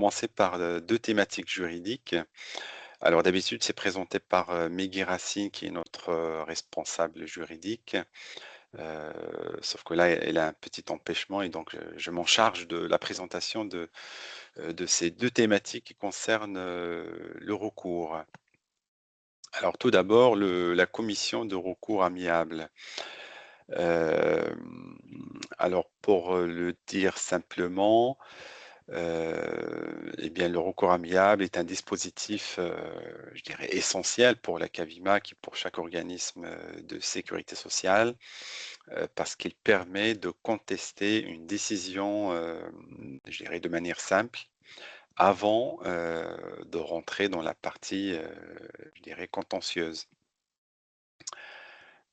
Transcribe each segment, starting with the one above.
Commencer par, 2 thématiques juridiques. Alors d'habitude, c'est présenté par, Meggy Racine qui est notre, responsable juridique, heu, sauf que là, elle a un petit empêchement et donc je m'en charge de la présentation de ces 2 thématiques qui concernent, le recours. Alors tout d'abord, le la commission de recours amiable. Alors pour, le dire simplement, et bien, le recours amiable est un dispositif, je dirais essentiel pour la CAVIMAC et pour chaque organisme, de sécurité sociale, parce qu'il permet de contester une décision, je dirais de manière simple, avant, de rentrer dans la partie, je dirais contentieuse.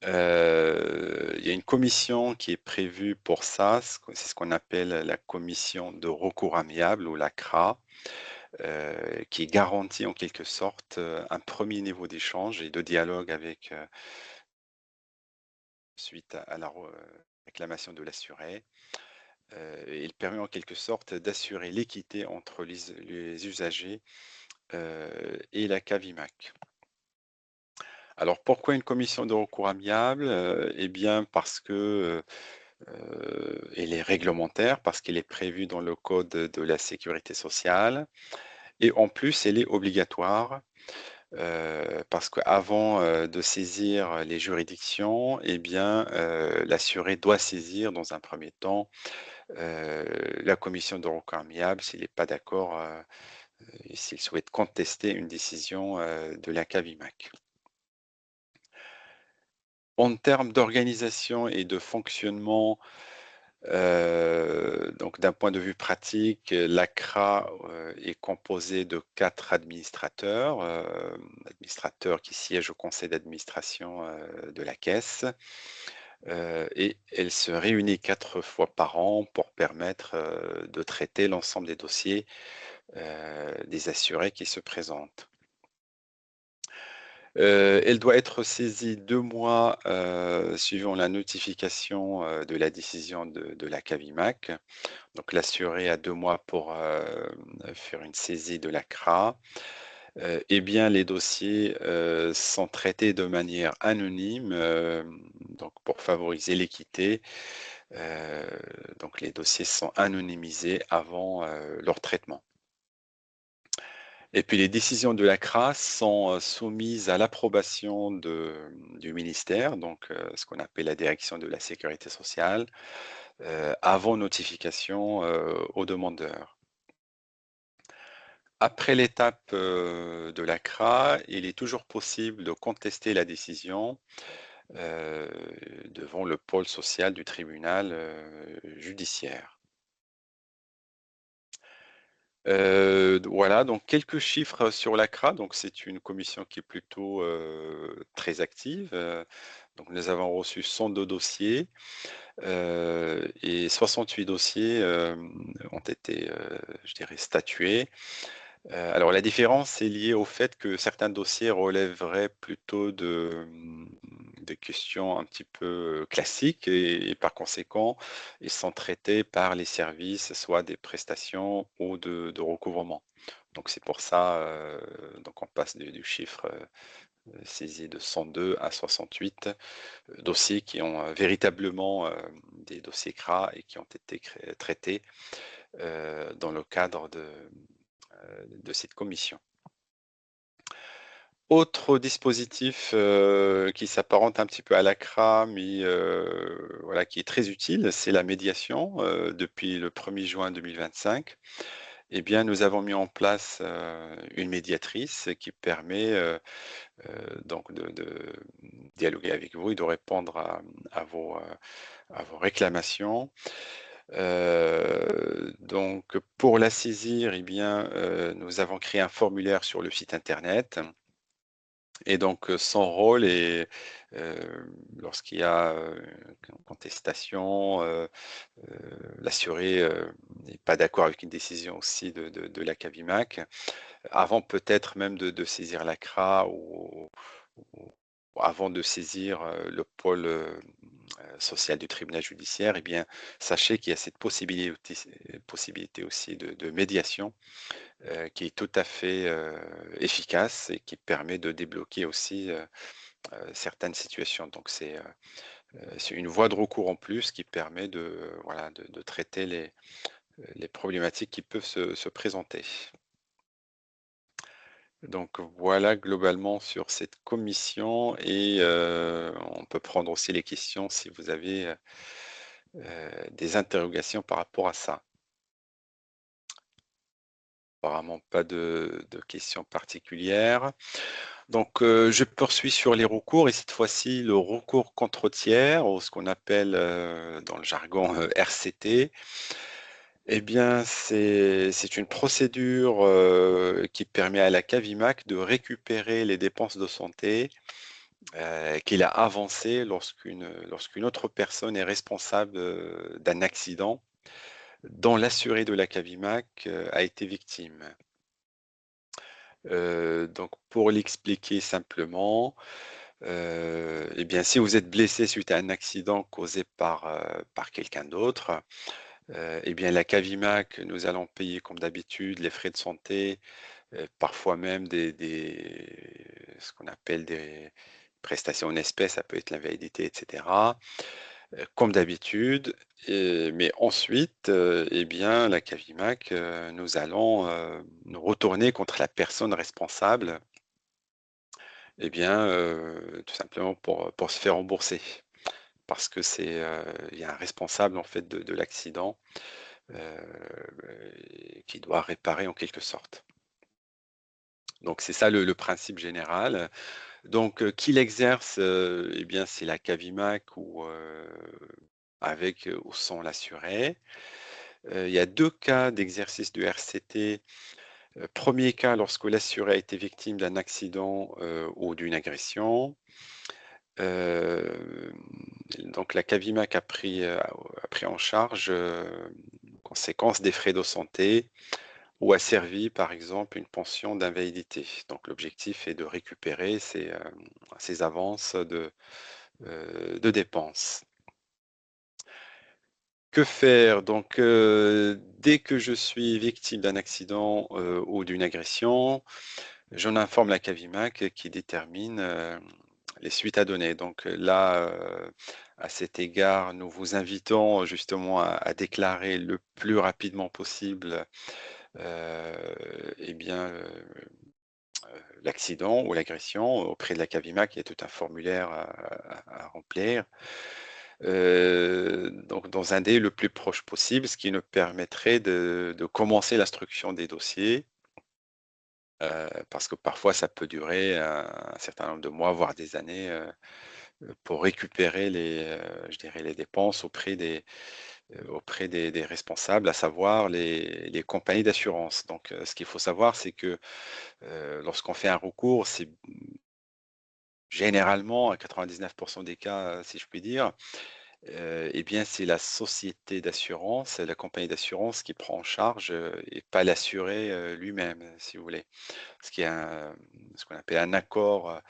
Il y a une commission qui est prévue pour ça, c'est ce qu'on appelle la commission de recours amiable ou la CRA. Qui garantit en quelque sorte, un premier niveau d'échange et de dialogue avec, suite à la réclamation de l'assuré. Il permet en quelque sorte d'assurer l'équité entre les usagers, et la CAVIMAC. Alors pourquoi une commission de recours amiable? Eh bien parce que, elle est réglementaire, parce qu'elle est prévue dans le code de la sécurité sociale et en plus elle est obligatoire. Parce qu'avant, de saisir les juridictions, eh bien, l'assuré doit saisir dans un premier temps, heu, la commission de recours amiable s'il n'est pas d'accord, et s'il souhaite contester une décision, de la CAVIMAC. En termes d'organisation et de fonctionnement, donc d'un point de vue pratique, l'ACRA, est composée de 4 administrateurs, administrateurs qui siègent au conseil d'administration, de la caisse, et elle se réunit 4 fois par an pour permettre, de traiter l'ensemble des dossiers, des assurés qui se présentent. Elle doit être saisie 2 mois, suivant la notification, de la décision de la CAVIMAC. Donc l'assuré a 2 mois pour, faire une saisie de la CRA. Eh bien, les dossiers, sont traités de manière anonyme, donc pour favoriser l'équité. Heu, donc les dossiers sont anonymisés avant, leur traitement. Et puis les décisions de la CRA sont, soumises à l'approbation du ministère, donc ce qu'on appelle la direction de la sécurité sociale, avant notification, aux demandeurs. Après l'étape, de la CRA, il est toujours possible de contester la décision, heu, devant le pôle social du tribunal, judiciaire. Voilà, donc quelques chiffres sur l'ACRA. Donc c'est une commission qui est plutôt, très active, donc nous avons reçu 102 dossiers, et 68 dossiers, ont été, je dirais statués. Alors la différence est liée au fait que certains dossiers relèveraient plutôt de questions un petit peu, classiques et par conséquent, ils sont traités par les services, soit des prestations ou de recouvrement. Donc c'est pour ça, donc on passe du chiffre, saisi de 102 à 68, dossiers qui ont, véritablement, des dossiers CRA et qui ont été traités, dans le cadre de cette commission. Autre dispositif, qui s'apparente un petit peu à l'ACRA, mais voilà, qui est très utile, c'est la médiation. Depuis le 1er juin 2025, eh bien, nous avons mis en place, une médiatrice qui permet, donc de dialoguer avec vous et de répondre à vos réclamations. Donc pour la saisir, eh bien, nous avons créé un formulaire sur le site internet. Et donc, son rôle est, lorsqu'il y a, une contestation, l'assuré, n'est pas d'accord avec une décision aussi de la CAVIMAC, avant peut-être même de saisir l'ACRA ou avant de saisir, le pôle, social du tribunal judiciaire, eh bien, sachez qu'il y a cette possibilité aussi de médiation qui est tout à fait efficace et qui permet de débloquer aussi certaines situations. Donc, c'est une voie de recours en plus qui permet voilà, de traiter les problématiques qui peuvent se présenter. Donc voilà globalement sur cette commission et on peut prendre aussi les questions si vous avez, des interrogations par rapport à ça. Apparemment pas de questions particulières. Donc je poursuis sur les recours et cette fois-ci le recours contre tiers ou ce qu'on appelle, dans le jargon, RCT. Eh bien c'est une procédure, qui permet à la CAVIMAC de récupérer les dépenses de santé qu'il a avancé lorsqu'une autre personne est responsable, d'un accident dont l'assuré de la Cavimac, a été victime. Donc pour l'expliquer simplement, eh bien, si vous êtes blessé suite à un accident causé par quelqu'un d'autre, eh bien la Cavimac, nous allons payer comme d'habitude les frais de santé, parfois même ce qu'on appelle des prestations en espèces, ça peut être l'invalidité, et cetera, comme d'habitude. Mais ensuite, eh bien, la Cavimac, nous allons nous retourner contre la personne responsable, eh bien, tout simplement pour se faire rembourser. Parce que il y a un responsable en fait de l'accident euh, qui doit réparer en quelque sorte. Donc c'est ça le principe général. Donc qui l'exerce, eh bien c'est la Cavimac ou avec ou sans l'assuré. Il y a 2 cas d'exercice du RCT. 1er cas lorsque l'assuré a été victime d'un accident, ou d'une agression. Hem, donc la Cavimac a pris en charge, conséquence des frais de santé ou a servi par exemple une pension d'invalidité. Donc l'objectif est de récupérer ces avances de dépenses. Que faire? Donc, dès que je suis victime d'un accident, ou d'une agression, j'en informe la CAVIMAC qui détermine, les suites à donner. Donc, là, à cet égard, nous vous invitons justement à déclarer le plus rapidement possible, heu, eh bien, l'accident ou l'agression auprès de la CAVIMAC. Il y a tout un formulaire à remplir. Donc dans un délai le plus proche possible, ce qui nous permettrait de commencer l'instruction des dossiers, parce que parfois ça peut durer un certain nombre de mois, voire des années, pour récupérer je dirais les dépenses auprès des responsables, à savoir les compagnies d'assurance. Donc, ce qu'il faut savoir, c'est que, lorsqu'on fait un recours, c'est généralement à 99 des cas, si je puis dire, eh bien, c'est la société d'assurance, la compagnie d'assurance qui prend en charge, et pas l'assuré, lui-même, si vous voulez. Ce qui est ce qu'on appelle un accord,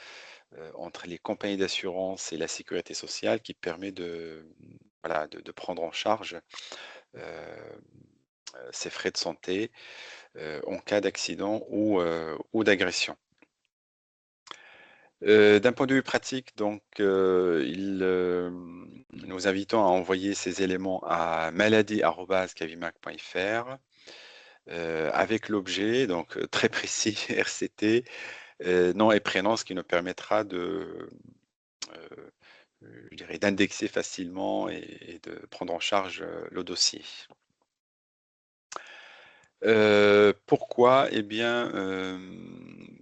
entre les compagnies d'assurance et la sécurité sociale qui permet voilà, de prendre en charge, heu ces frais de santé, en cas d'accident ou d'agression. D'un point de vue pratique, donc, nous invitons à envoyer ces éléments à maladie@cavimac.fr, avec l'objet, donc, très précis RCT, nom et prénom, ce qui nous permettra heu, je dirais d'indexer facilement et de prendre en charge, le dossier. Pourquoi? Eh bien,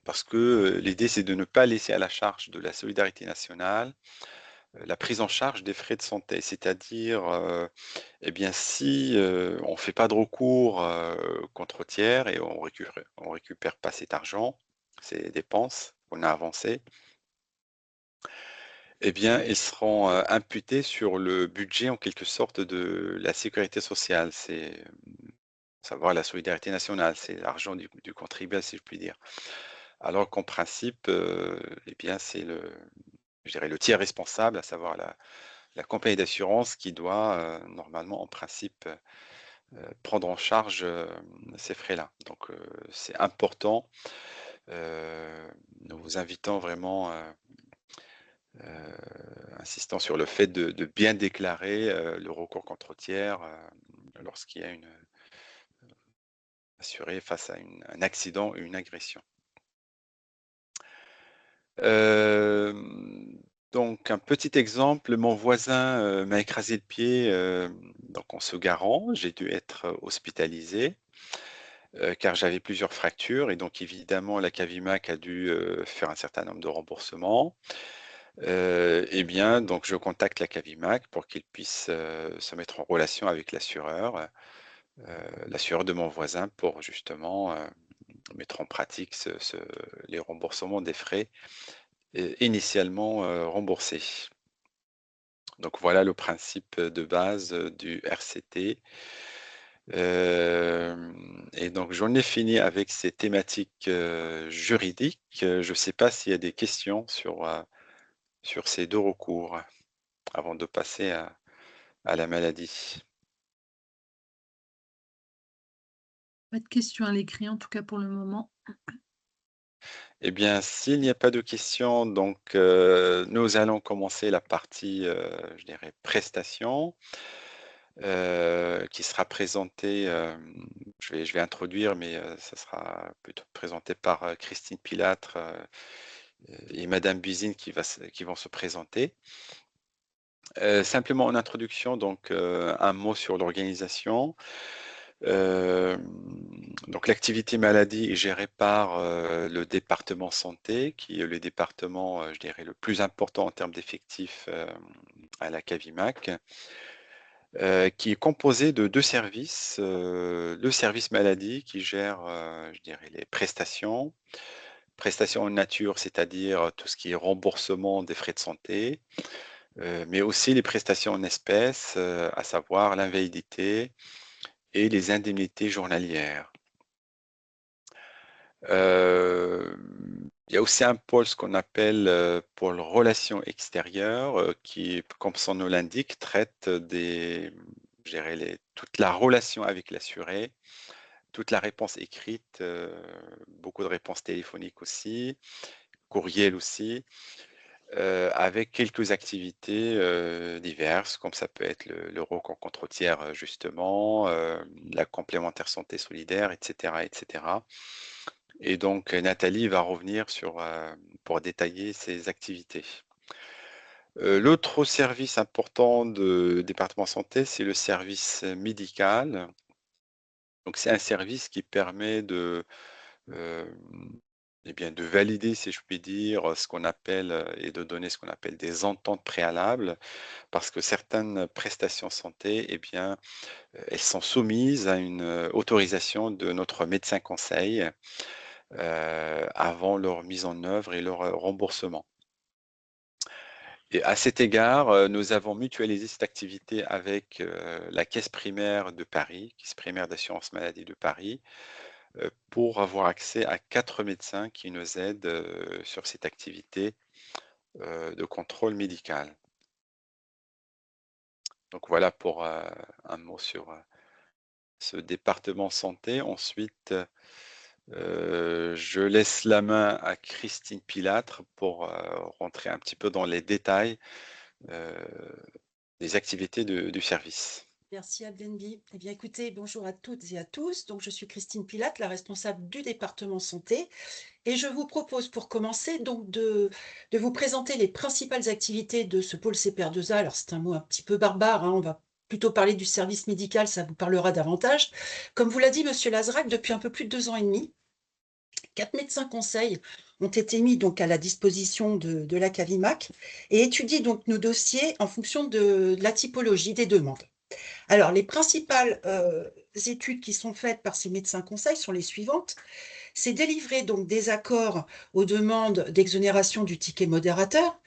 parce que, l'idée c'est de ne pas laisser à la charge de la solidarité nationale, la prise en charge des frais de santé. C'est-à-dire, eh bien si, on ne fait pas de recours, contre tiers et on récupère pas cet argent, ces dépenses qu'on a avancées, eh bien elles seront, imputées sur le budget en quelque sorte de la sécurité sociale. C'est, savoir la solidarité nationale, c'est l'argent du contribuable si je puis dire. Alors qu'en principe, eh bien, c'est je dirais le tiers responsable, à savoir la compagnie d'assurance qui doit, normalement, en principe, prendre en charge, ces frais-là. Donc, c'est important, nous vous invitons vraiment, insistant sur le fait de bien déclarer, le recours contre tiers, lorsqu'il y a une assuré face à un accident ou une agression. Hem, donc un petit exemple, mon voisin, m'a écrasé le pied, donc en se garant. J'ai dû être hospitalisé, car j'avais plusieurs fractures et donc évidemment la Cavimac a dû, faire un certain nombre de remboursements. Et bien donc je contacte la Cavimac pour qu'ils puissent, se mettre en relation avec l'assureur de mon voisin pour justement, mettre en pratique les remboursements des frais, initialement, remboursés. Donc voilà le principe de base, du RCT. Et donc j'en ai fini avec ces thématiques, juridiques. Je ne sais pas s'il y a des questions sur ces 2 recours avant de passer à la maladie. Pas de questions à l'écrit, en tout cas pour le moment. Eh bien, s'il n'y a pas de questions, donc nous allons commencer la partie, je dirais prestations, qui sera présentée, je vais introduire, mais ça sera plutôt présenté par, Christine Pilâtre, et madame Buzine qui vont se présenter. Simplement en introduction, donc un mot sur l'organisation. Hem, donc l'activité maladie est gérée par, le département santé, qui est le département, je dirais le plus important en termes d'effectifs, à la Cavimac, qui est composé de 2 services, le service maladie qui gère, je dirais les prestations. Prestations en nature, c'est-à-dire tout ce qui est remboursement des frais de santé, mais aussi les prestations en espèces, à savoir l'invalidité et les indemnités journalières. Il y a aussi un pôle, ce qu'on appelle, pôle relations extérieures, qui, comme son nom l'indique, traite je dirais toute la relation avec l'assuré, toute la réponse écrite, beaucoup de réponses téléphoniques aussi, courriel aussi, avec quelques activités, diverses, comme ça peut être le recours contre tiers, justement, la complémentaire santé solidaire et cetera et cetera. Et donc, Nathalie va revenir pour détailler ses activités. L'autre service important de département santé, c'est le service médical. Donc c'est un service qui permet hem, eh bien, de valider, si je puis dire, ce qu'on appelle, et de donner ce qu'on appelle des ententes préalables. Parce que certaines prestations santé, eh bien, elles sont soumises à une, autorisation de notre médecin conseil, avant leur mise en œuvre et leur, remboursement. Et à cet égard, nous avons mutualisé cette activité avec, la caisse primaire de Paris, caisse primaire d'assurance maladie de Paris, pour avoir accès à 4 médecins qui nous aident, sur cette activité, de contrôle médical. Donc voilà pour, un mot sur, ce département santé. Ensuite, je laisse la main à Christine Pilâtre pour, rentrer un petit peu dans les détails, heu, des activités du service. Merci Abdenbi. Eh bien écoutez, bonjour à toutes et à tous. Donc je suis Christine Pilate, la responsable du département santé, et je vous propose pour commencer donc de vous présenter les principales activités de ce pôle CPR2A. Alors c'est un mot un petit peu barbare, hein, on va plutôt parler du service médical, ça vous parlera davantage. Comme vous l'a dit Monsieur Lazrac, depuis un peu plus de 2 ans et demi, 4 médecins conseils ont été mis donc à la disposition de la Cavimac et étudient donc nos dossiers en fonction de la typologie des demandes. Alors, les principales études qui sont faites par ces médecins conseils sont les suivantes. C'est délivrer donc des accords aux demandes d'exonération du ticket modérateur.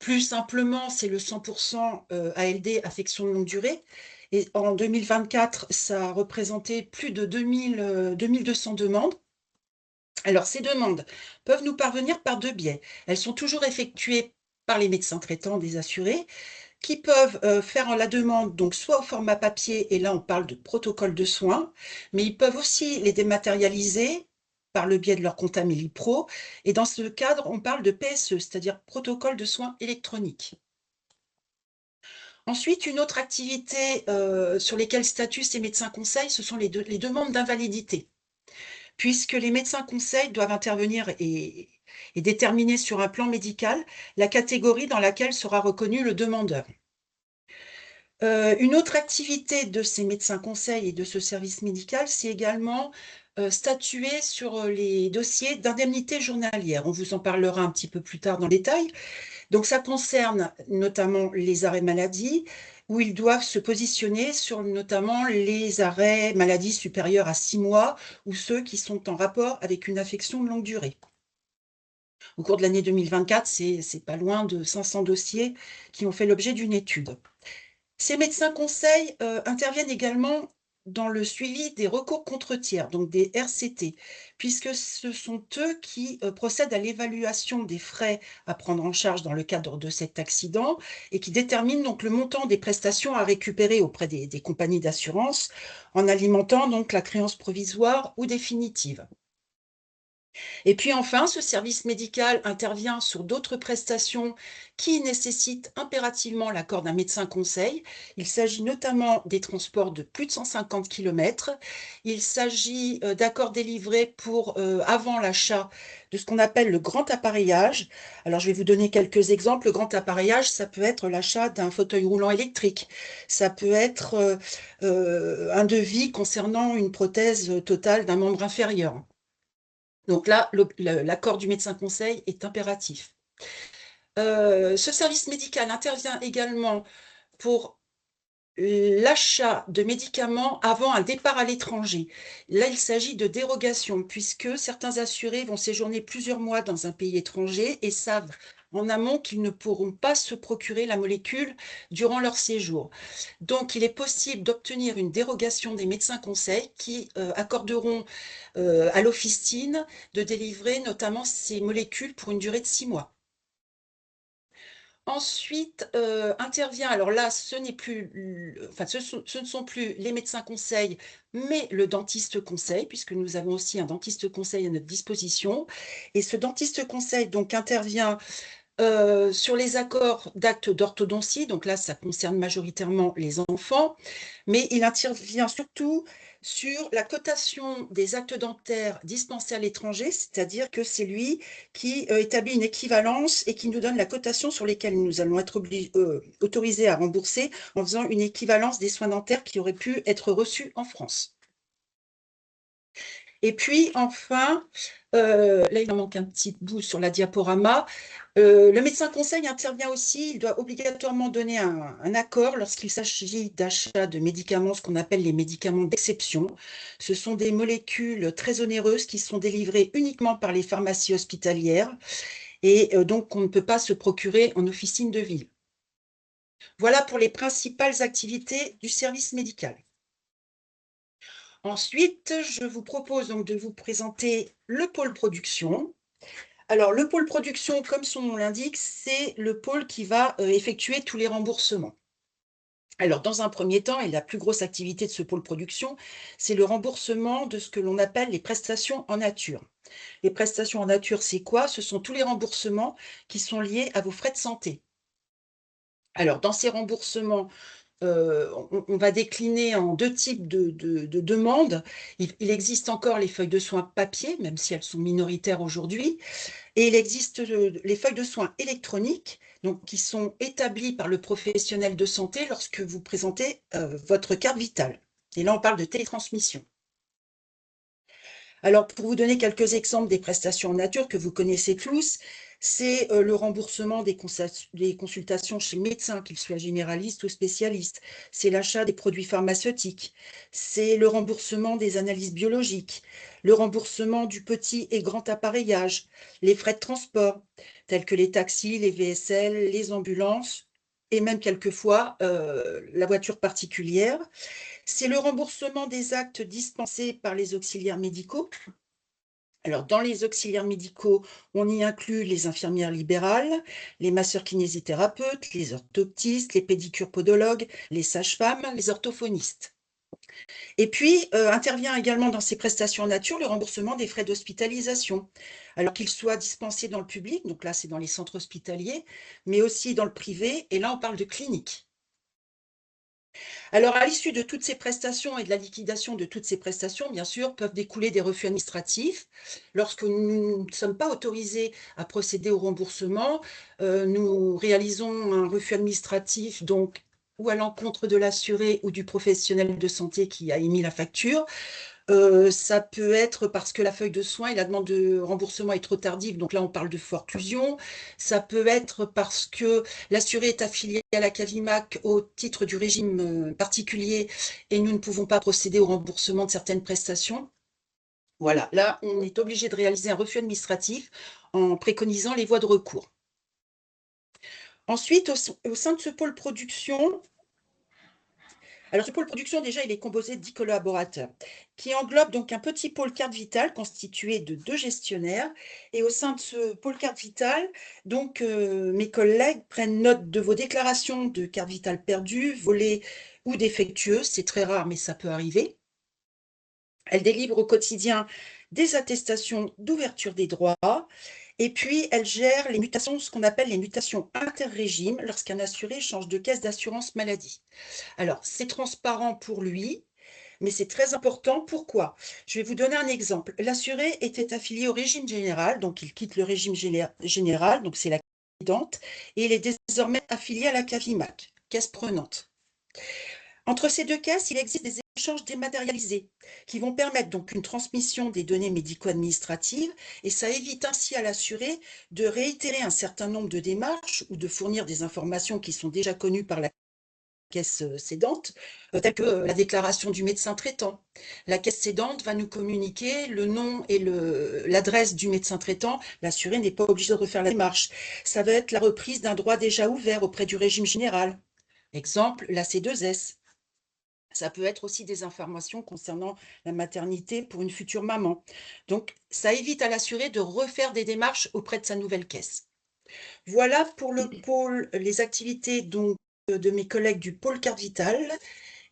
Plus simplement, c'est le 100% ALD, affection de longue durée. Et en 2024, ça a représenté plus de 2200 demandes. Alors, ces demandes peuvent nous parvenir par deux biais. Elles sont toujours effectuées par les médecins traitants des assurés, qui peuvent faire la demande, donc soit au format papier, et là on parle de protocole de soins, mais ils peuvent aussi les dématérialiser par le biais de leur compte Amélie Pro, et dans ce cadre, on parle de PSE, c'est-à-dire protocole de soins électroniques. Ensuite, une autre activité sur lesquelles statuent ces médecins conseils, ce sont les demandes d'invalidité, puisque les médecins conseils doivent intervenir et déterminer sur un plan médical la catégorie dans laquelle sera reconnu le demandeur. Une autre activité de ces médecins conseils et de ce service médical, c'est également statuer sur les dossiers d'indemnité journalière. On vous en parlera un petit peu plus tard dans le détail. Donc ça concerne notamment les arrêts maladie, où ils doivent se positionner sur notamment les arrêts maladie supérieurs à 6 mois ou ceux qui sont en rapport avec une affection de longue durée. Au cours de l'année 2024, c'est pas loin de 500 dossiers qui ont fait l'objet d'une étude. Ces médecins conseils interviennent également dans le suivi des recours contre tiers, donc des RCT, puisque ce sont eux qui procèdent à l'évaluation des frais à prendre en charge dans le cadre de cet accident et qui déterminent donc le montant des prestations à récupérer auprès des compagnies d'assurance en alimentant donc la créance provisoire ou définitive. Et puis enfin, ce service médical intervient sur d'autres prestations qui nécessitent impérativement l'accord d'un médecin conseil. Il s'agit notamment des transports de plus de 150 km. Il s'agit d'accords délivrés pour avant l'achat de ce qu'on appelle le grand appareillage. Alors, je vais vous donner quelques exemples. Le grand appareillage, ça peut être l'achat d'un fauteuil roulant électrique. Ça peut être un devis concernant une prothèse totale d'un membre inférieur. Donc là, l'accord du médecin conseil est impératif. Ce service médical intervient également pour l'achat de médicaments avant un départ à l'étranger. Là, il s'agit de dérogation, puisque certains assurés vont séjourner plusieurs mois dans un pays étranger et savent en amont qu'ils ne pourront pas se procurer la molécule durant leur séjour. Donc, il est possible d'obtenir une dérogation des médecins conseils qui accorderont à l'officine de délivrer notamment ces molécules pour une durée de 6 mois. Ensuite, intervient, alors là, ce ne sont plus les médecins conseils, mais le dentiste conseil, puisque nous avons aussi un dentiste conseil à notre disposition. Et ce dentiste conseil donc intervient sur les accords d'actes d'orthodontie, donc là, ça concerne majoritairement les enfants, mais il intervient surtout sur la cotation des actes dentaires dispensés à l'étranger, c'est-à-dire que c'est lui qui établit une équivalence et qui nous donne la cotation sur lesquelles nous allons être autorisés à rembourser en faisant une équivalence des soins dentaires qui auraient pu être reçus en France. Et puis enfin, là il en manque un petit bout sur la diaporama, le médecin conseil intervient aussi, il doit obligatoirement donner un accord lorsqu'il s'agit d'achat de médicaments, ce qu'on appelle les médicaments d'exception. Ce sont des molécules très onéreuses qui sont délivrées uniquement par les pharmacies hospitalières et donc on ne peut pas se procurer en officine de ville. Voilà pour les principales activités du service médical. Ensuite, je vous propose donc de vous présenter le pôle production. Alors, le pôle production, comme son nom l'indique, c'est le pôle qui va effectuer tous les remboursements. Alors, dans un premier temps, et la plus grosse activité de ce pôle production, c'est le remboursement de ce que l'on appelle les prestations en nature. Les prestations en nature, c'est quoi? Ce sont tous les remboursements qui sont liés à vos frais de santé. Alors, dans ces remboursements, on va décliner en deux types de demandes. Il existe encore les feuilles de soins papier, même si elles sont minoritaires aujourd'hui, et il existe les feuilles de soins électroniques, donc, qui sont établies par le professionnel de santé lorsque vous présentez votre carte vitale. Et là, on parle de télétransmission. Alors, pour vous donner quelques exemples des prestations en nature que vous connaissez tous, c'est le remboursement des consultations chez le médecin, qu'il soit généraliste ou spécialiste. C'est l'achat des produits pharmaceutiques. C'est le remboursement des analyses biologiques, le remboursement du petit et grand appareillage, les frais de transport, tels que les taxis, les VSL, les ambulances, et même quelquefois la voiture particulière. C'est le remboursement des actes dispensés par les auxiliaires médicaux. Alors, dans les auxiliaires médicaux, on y inclut les infirmières libérales, les masseurs kinésithérapeutes, les orthoptistes, les pédicures podologues, les sages-femmes, les orthophonistes. Et puis, intervient également dans ces prestations en nature le remboursement des frais d'hospitalisation. Alors qu'ils soient dispensés dans le public, donc là c'est dans les centres hospitaliers, mais aussi dans le privé, et là on parle de clinique. Alors, à l'issue de toutes ces prestations et de la liquidation de toutes ces prestations, bien sûr, peuvent découler des refus administratifs. Lorsque nous ne sommes pas autorisés à procéder au remboursement, nous réalisons un refus administratif, donc ou à l'encontre de l'assuré ou du professionnel de santé qui a émis la facture, ça peut être parce que la feuille de soins et la demande de remboursement est trop tardive, donc là on parle de forclusion. Ça peut être parce que l'assuré est affilié à la Cavimac au titre du régime particulier et nous ne pouvons pas procéder au remboursement de certaines prestations. Voilà, là on est obligé de réaliser un refus administratif en préconisant les voies de recours. Ensuite, au sein de ce pôle production, alors, ce pôle production, déjà, il est composé de 10 collaborateurs, qui englobe donc un petit pôle carte vitale constitué de 2 gestionnaires. Et au sein de ce pôle carte vitale, donc, mes collègues prennent note de vos déclarations de carte vitale perdues, volées ou défectueuses. C'est très rare, mais ça peut arriver. Elles délivrent au quotidien des attestations d'ouverture des droits. Et puis, elles gèrent les mutations, ce qu'on appelle les mutations interrégimes, lorsqu'un assuré change de caisse d'assurance maladie. Alors, c'est transparent pour lui, mais c'est très important. Pourquoi? Je vais vous donner un exemple. L'assuré était affilié au régime général, donc il quitte le régime général, donc c'est la précédente, et il est désormais affilié à la Cavimac, caisse prenante. Entre ces deux caisses, il existe des échanges dématérialisés qui vont permettre donc une transmission des données médico-administratives et ça évite ainsi à l'assuré de réitérer un certain nombre de démarches ou de fournir des informations qui sont déjà connues par la caisse cédante, telle que la déclaration du médecin traitant. La caisse cédante va nous communiquer le nom et l'adresse du médecin traitant. L'assuré n'est pas obligé de refaire la démarche. Ça va être la reprise d'un droit déjà ouvert auprès du régime général. Exemple, la C2S. Ça peut être aussi des informations concernant la maternité pour une future maman. Donc, ça évite à l'assuré de refaire des démarches auprès de sa nouvelle caisse. Voilà pour le pôle, les activités donc de mes collègues du pôle carte vitale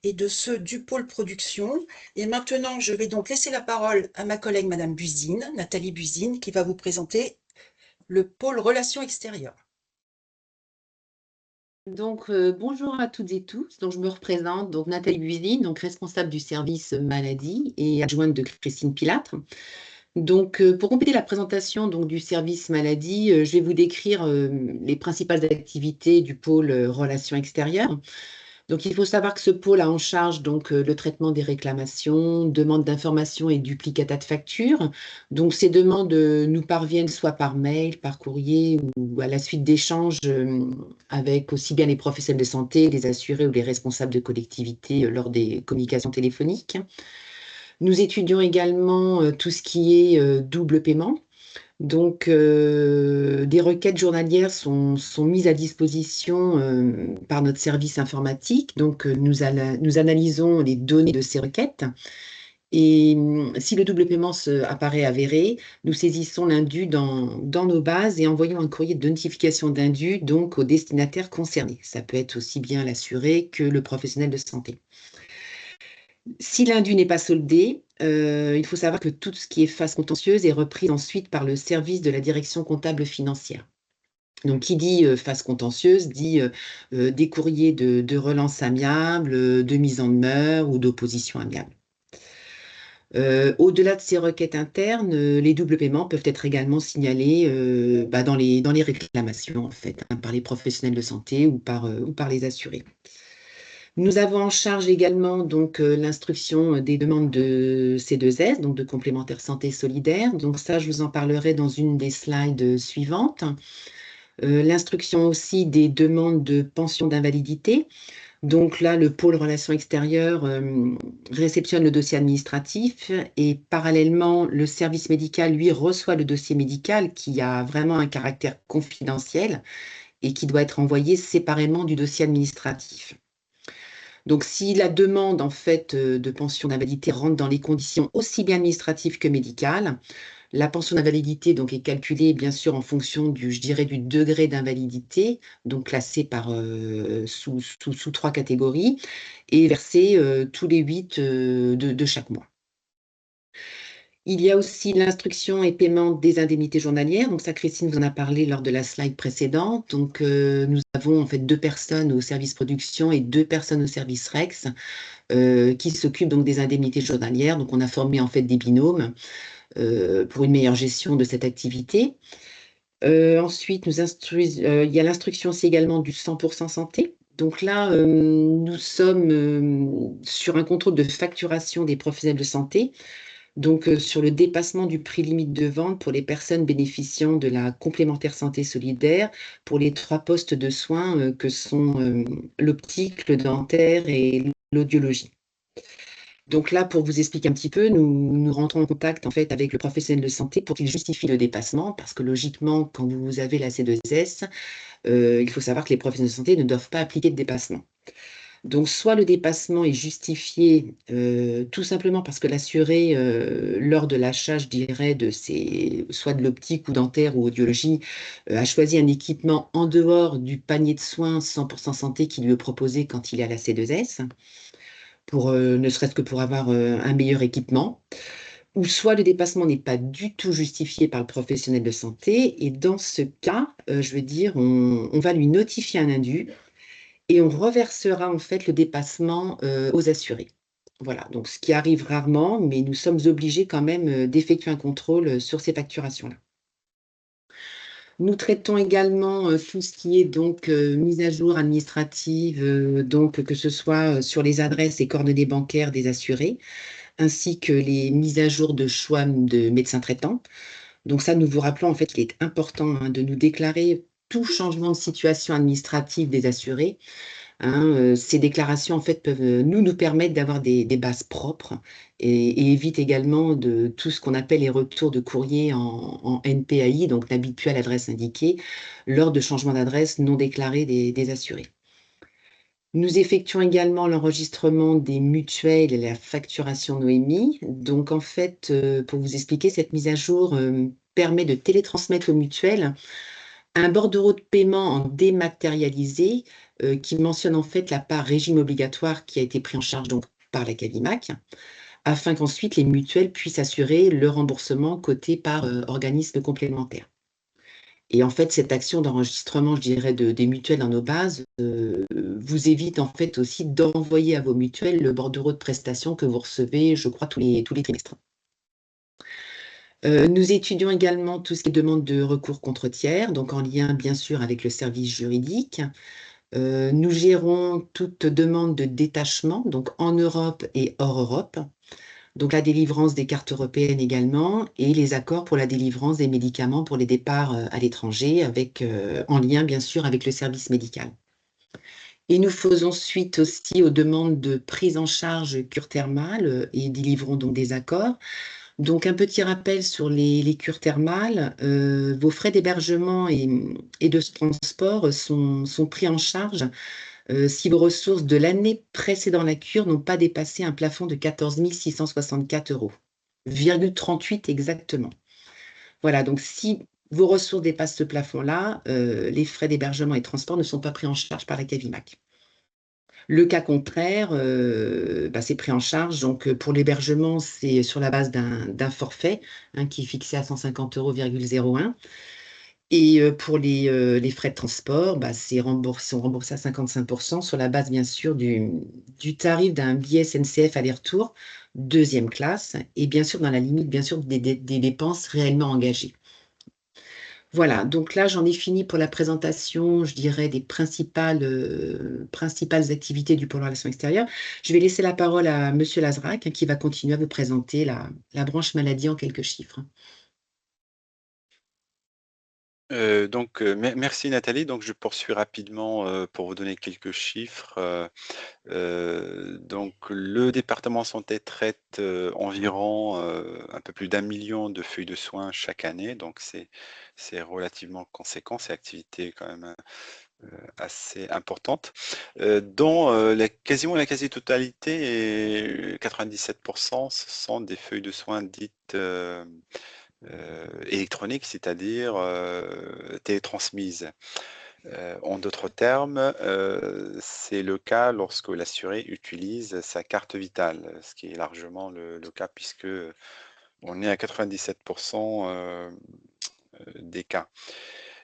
et de ceux du pôle production. Et maintenant, je vais donc laisser la parole à ma collègue Madame Buzine, Nathalie Buzine, qui va vous présenter le pôle relations extérieures. Donc, bonjour à toutes et tous. Donc, je me représente, donc Nathalie Buisine, donc responsable du service maladie et adjointe de Christine Pilâtre. Donc, pour compléter la présentation donc, du service maladie, je vais vous décrire les principales activités du pôle relations extérieures. Donc, il faut savoir que ce pôle a en charge donc, le traitement des réclamations, demandes d'informations et duplicata de factures. Donc, ces demandes nous parviennent soit par mail, par courrier ou à la suite d'échanges avec aussi bien les professionnels de santé, les assurés ou les responsables de collectivité lors des communications téléphoniques. Nous étudions également tout ce qui est double paiement. Donc, des requêtes journalières sont mises à disposition par notre service informatique. Donc, nous analysons les données de ces requêtes. Et si le double paiement apparaît avéré, nous saisissons l'indu dans nos bases et envoyons un courrier de notification d'indu donc au destinataire concerné. Ça peut être aussi bien l'assuré que le professionnel de santé. Si l'indu n'est pas soldé, il faut savoir que tout ce qui est phase contentieuse est repris ensuite par le service de la direction comptable financière. Donc, qui dit phase contentieuse dit des courriers de relance amiable, de mise en demeure ou d'opposition amiable. Au-delà de ces requêtes internes, les doubles paiements peuvent être également signalés dans les réclamations, en fait, hein, par les professionnels de santé ou par les assurés. Nous avons en charge également donc l'instruction des demandes de C2S, donc de complémentaire santé solidaire. Donc ça, je vous en parlerai dans une des slides suivantes. L'instruction aussi des demandes de pension d'invalidité. Donc là, le pôle relations extérieures réceptionne le dossier administratif et parallèlement, le service médical, lui, reçoit le dossier médical qui a vraiment un caractère confidentiel et qui doit être envoyé séparément du dossier administratif. Donc, si la demande en fait de pension d'invalidité rentre dans les conditions aussi bien administratives que médicales, la pension d'invalidité donc est calculée bien sûr en fonction du, je dirais, du degré d'invalidité, donc classé par sous 3 catégories, et versée tous les 8 de chaque mois. Il y a aussi l'instruction et paiement des indemnités journalières. Donc ça, Christine vous en a parlé lors de la slide précédente. Donc nous avons en fait 2 personnes au service production et 2 personnes au service Rex qui s'occupent donc des indemnités journalières. Donc on a formé en fait des binômes pour une meilleure gestion de cette activité. Ensuite, il y a l'instruction aussi également du 100% santé. Donc là, nous sommes sur un contrôle de facturation des professionnels de santé, donc sur le dépassement du prix limite de vente pour les personnes bénéficiant de la complémentaire santé solidaire pour les 3 postes de soins que sont l'optique, le dentaire et l'audiologie. Donc là, pour vous expliquer un petit peu, nous rentrons en contact en fait avec le professionnel de santé pour qu'il justifie le dépassement, parce que logiquement, quand vous avez la C2S, il faut savoir que les professionnels de santé ne doivent pas appliquer de dépassement. Donc, soit le dépassement est justifié tout simplement parce que l'assuré, lors de l'achat, je dirais, soit de l'optique ou dentaire ou audiologie, a choisi un équipement en dehors du panier de soins 100% santé qui lui est proposé quand il est à la C2S, ne serait-ce que pour avoir un meilleur équipement, ou soit le dépassement n'est pas du tout justifié par le professionnel de santé, et dans ce cas, je veux dire, on va lui notifier un indu et on reversera en fait le dépassement aux assurés. Voilà, donc ce qui arrive rarement, mais nous sommes obligés quand même d'effectuer un contrôle sur ces facturations-là. Nous traitons également tout ce qui est donc mise à jour administrative, donc que ce soit sur les adresses et coordonnées bancaires des assurés, ainsi que les mises à jour de choix de médecins traitants. Donc ça, nous vous rappelons en fait qu'il est important de nous déclarer tout changement de situation administrative des assurés. Ces déclarations en fait peuvent nous permettre d'avoir des bases propres et évitent également de tout ce qu'on appelle les retours de courrier en NPAI, donc l'habituelle adresse indiquée, lors de changements d'adresse non déclarés des assurés. Nous effectuons également l'enregistrement des mutuelles et la facturation Noémie. Donc, en fait, pour vous expliquer, cette mise à jour permet de télétransmettre aux mutuelles un bordereau de paiement en dématérialisé qui mentionne en fait la part régime obligatoire qui a été pris en charge donc par la Cavimac, afin qu'ensuite les mutuelles puissent assurer le remboursement coté par organisme complémentaire. Et en fait, cette action d'enregistrement, je dirais, des mutuelles dans nos bases vous évite en fait aussi d'envoyer à vos mutuelles le bordereau de prestations que vous recevez, je crois, tous les trimestres. Nous étudions également tout ce qui est demande de recours contre tiers, donc en lien bien sûr avec le service juridique. Nous gérons toute demande de détachement, donc en Europe et hors Europe. Donc la délivrance des cartes européennes également et les accords pour la délivrance des médicaments pour les départs à l'étranger, en lien bien sûr avec le service médical. Et nous faisons suite aussi aux demandes de prise en charge cure thermale et délivrons donc des accords. Donc un petit rappel sur les cures thermales, vos frais d'hébergement et de transport sont pris en charge si vos ressources de l'année précédant la cure n'ont pas dépassé un plafond de 14 664 €, 38 exactement. Voilà, donc si vos ressources dépassent ce plafond-là, les frais d'hébergement et de transport ne sont pas pris en charge par la Cavimac. Le cas contraire, c'est pris en charge. Donc, pour l'hébergement, c'est sur la base d'un forfait qui est fixé à 150,01 €. Et pour les frais de transport, sont remboursés à 55% sur la base, bien sûr, du tarif d'un billet SNCF aller-retour, deuxième classe, et bien sûr, dans la limite, bien sûr, des dépenses réellement engagées. Voilà, donc là, j'en ai fini pour la présentation, je dirais, des principales activités du pôle relations extérieures. Je vais laisser la parole à Monsieur Lazrac, qui va continuer à vous présenter la branche maladie en quelques chiffres. Merci Nathalie. Donc je poursuis rapidement, pour vous donner quelques chiffres. Donc le département santé traite, environ, un peu plus d'1 million de feuilles de soins chaque année, donc c'est relativement conséquent, c'est activité quand même, assez importante, dont quasiment la quasi-totalité, et 97%, ce sont des feuilles de soins dites électroniques, c'est-à-dire télétransmises. En d'autres termes, c'est le cas lorsque l'assuré utilise sa carte vitale, ce qui est largement le cas puisque on est à 97% des cas.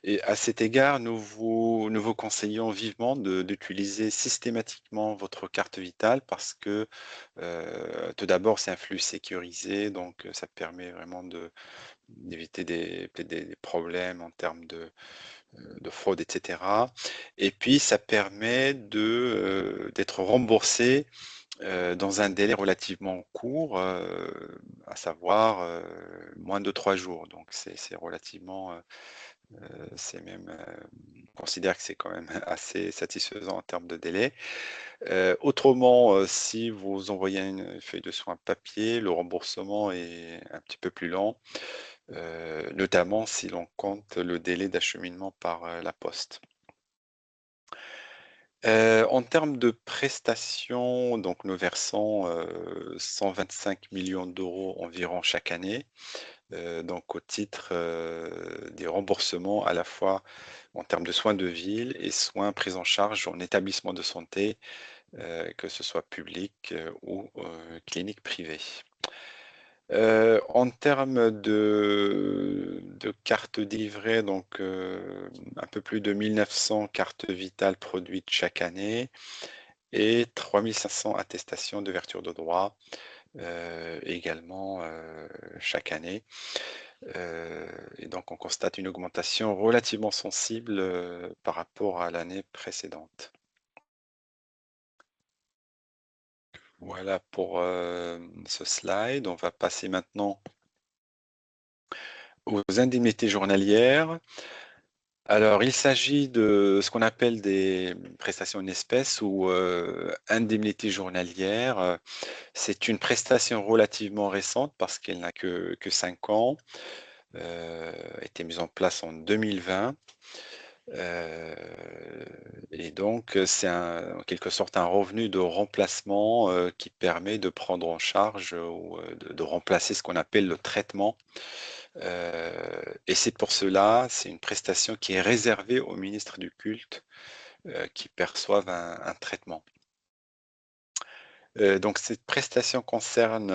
Et à cet égard, nous vous conseillons vivement d'utiliser systématiquement votre carte vitale parce que tout d'abord, c'est un flux sécurisé, donc ça permet vraiment d'éviter peut-être des problèmes en termes de fraude, etc. Et puis, ça permet d'être remboursé dans un délai relativement court, à savoir moins de 3 jours. Donc, c'est relativement, c'est même, on considère que c'est quand même assez satisfaisant en termes de délai. Autrement, si vous envoyez une feuille de soins papier, le remboursement est un petit peu plus lent, notamment si l'on compte le délai d'acheminement par la poste. En termes de prestations, donc nous versons 125 millions d'euros environ chaque année, donc au titre des remboursements à la fois en termes de soins de ville et soins pris en charge en établissement de santé, que ce soit public ou clinique privée. En termes de cartes délivrées, donc un peu plus de 1900 cartes vitales produites chaque année et 3500 attestations d'ouverture de droit également chaque année. Et donc on constate une augmentation relativement sensible par rapport à l'année précédente. Voilà pour ce slide. On va passer maintenant aux indemnités journalières. Alors, il s'agit de ce qu'on appelle des prestations en espèces ou indemnités journalières. C'est une prestation relativement récente parce qu'elle n'a que 5 ans, a été mise en place en 2020. Et donc, c'est en quelque sorte un revenu de remplacement qui permet de prendre en charge ou de remplacer ce qu'on appelle le traitement. Et c'est pour cela, c'est une prestation qui est réservée aux ministres du culte qui perçoivent un traitement. Donc, cette prestation concerne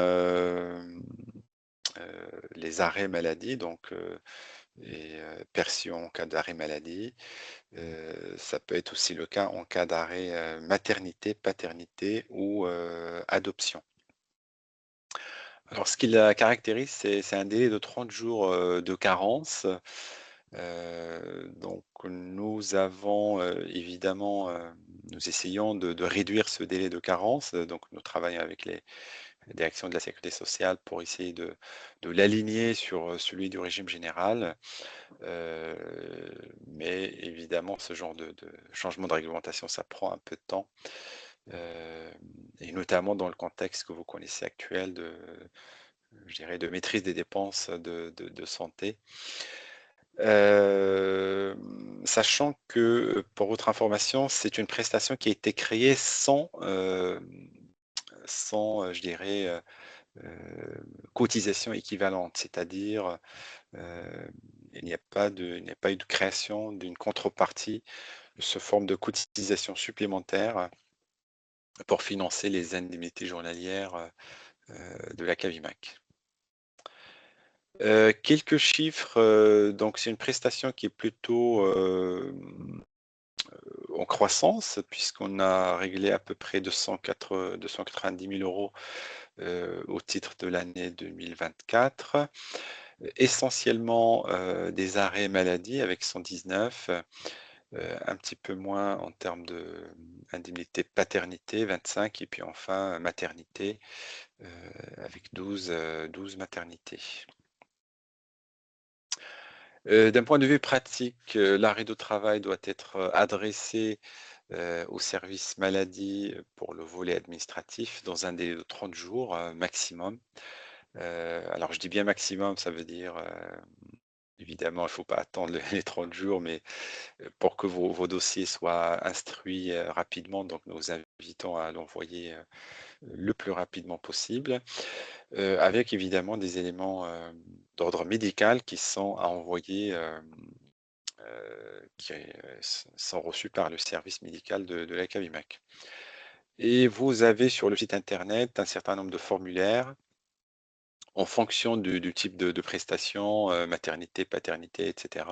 les arrêts maladie, donc et perçus en cas d'arrêt maladie. Ça peut être aussi le cas en cas d'arrêt maternité, paternité ou adoption. Alors, ce qui la caractérise, c'est un délai de 30 jours de carence. Donc, nous avons évidemment, nous essayons de réduire ce délai de carence. Donc, nous travaillons avec les directions de la sécurité sociale pour essayer de l'aligner sur celui du régime général. Euh, mais évidemment, ce genre de changement de réglementation, ça prend un peu de temps. Et notamment dans le contexte que vous connaissez actuel je dirais, de maîtrise des dépenses de santé. Sachant que, pour votre information, c'est une prestation qui a été créée sans je dirais, cotisation équivalente, c'est-à-dire il n'y a pas eu de création d'une contrepartie sous forme de cotisation supplémentaire pour financer les indemnités journalières de la Cavimac. Quelques chiffres, donc c'est une prestation qui est plutôt en croissance, puisqu'on a réglé à peu près 290 000 euros au titre de l'année 2024. Essentiellement des arrêts maladie avec 119, un petit peu moins en termes d'indemnité paternité, 25, et puis enfin maternité avec 12 maternités. D'un point de vue pratique, l'arrêt de travail doit être adressé au service maladie pour le volet administratif dans un délai de 30 jours maximum. Alors je dis bien maximum, ça veut dire évidemment, il ne faut pas attendre les 30 jours, mais pour que vos dossiers soient instruits rapidement, donc nous vous invitons à l'envoyer le plus rapidement possible, avec évidemment des éléments d'ordre médical qui sont à envoyer, qui sont reçus par le service médical de la Cavimac. Et vous avez sur le site internet un certain nombre de formulaires en fonction du type de prestation, maternité, paternité, etc.,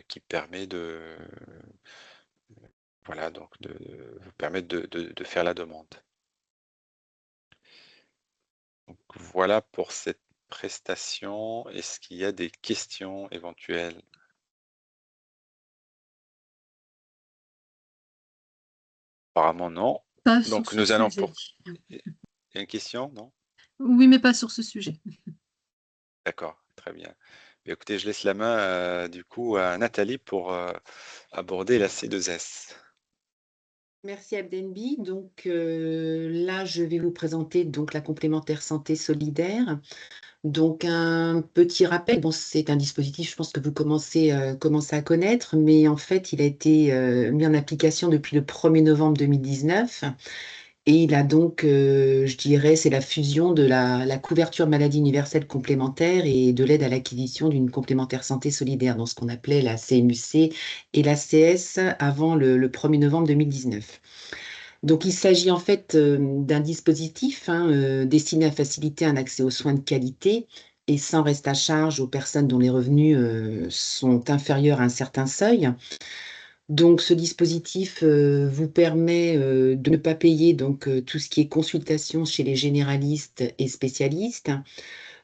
qui permet de, voilà, donc de vous permettre de faire la demande. Donc voilà pour cette prestation. Est-ce qu'il y a des questions éventuelles? Apparemment non. Pas sur Donc ce nous allons sujet. pour... Il y a une question, non? Oui, mais pas sur ce sujet. D'accord, très bien. Mais écoutez, je laisse la main du coup à Nathalie pour aborder la C2S. Merci Abdenbi. Donc là, je vais vous présenter donc la complémentaire santé solidaire. Donc un petit rappel, bon, c'est un dispositif, je pense que vous commencez à connaître, mais en fait, il a été mis en application depuis le 1er novembre 2019. Et il a donc, je dirais, c'est la fusion de la couverture maladie universelle complémentaire et de l'aide à l'acquisition d'une complémentaire santé solidaire, dans ce qu'on appelait la CMUC et la CS avant le 1er novembre 2019. Donc, il s'agit en fait d'un dispositif destiné à faciliter un accès aux soins de qualité et sans reste à charge aux personnes dont les revenus sont inférieurs à un certain seuil. Donc, ce dispositif vous permet de ne pas payer donc, tout ce qui est consultation chez les généralistes et spécialistes,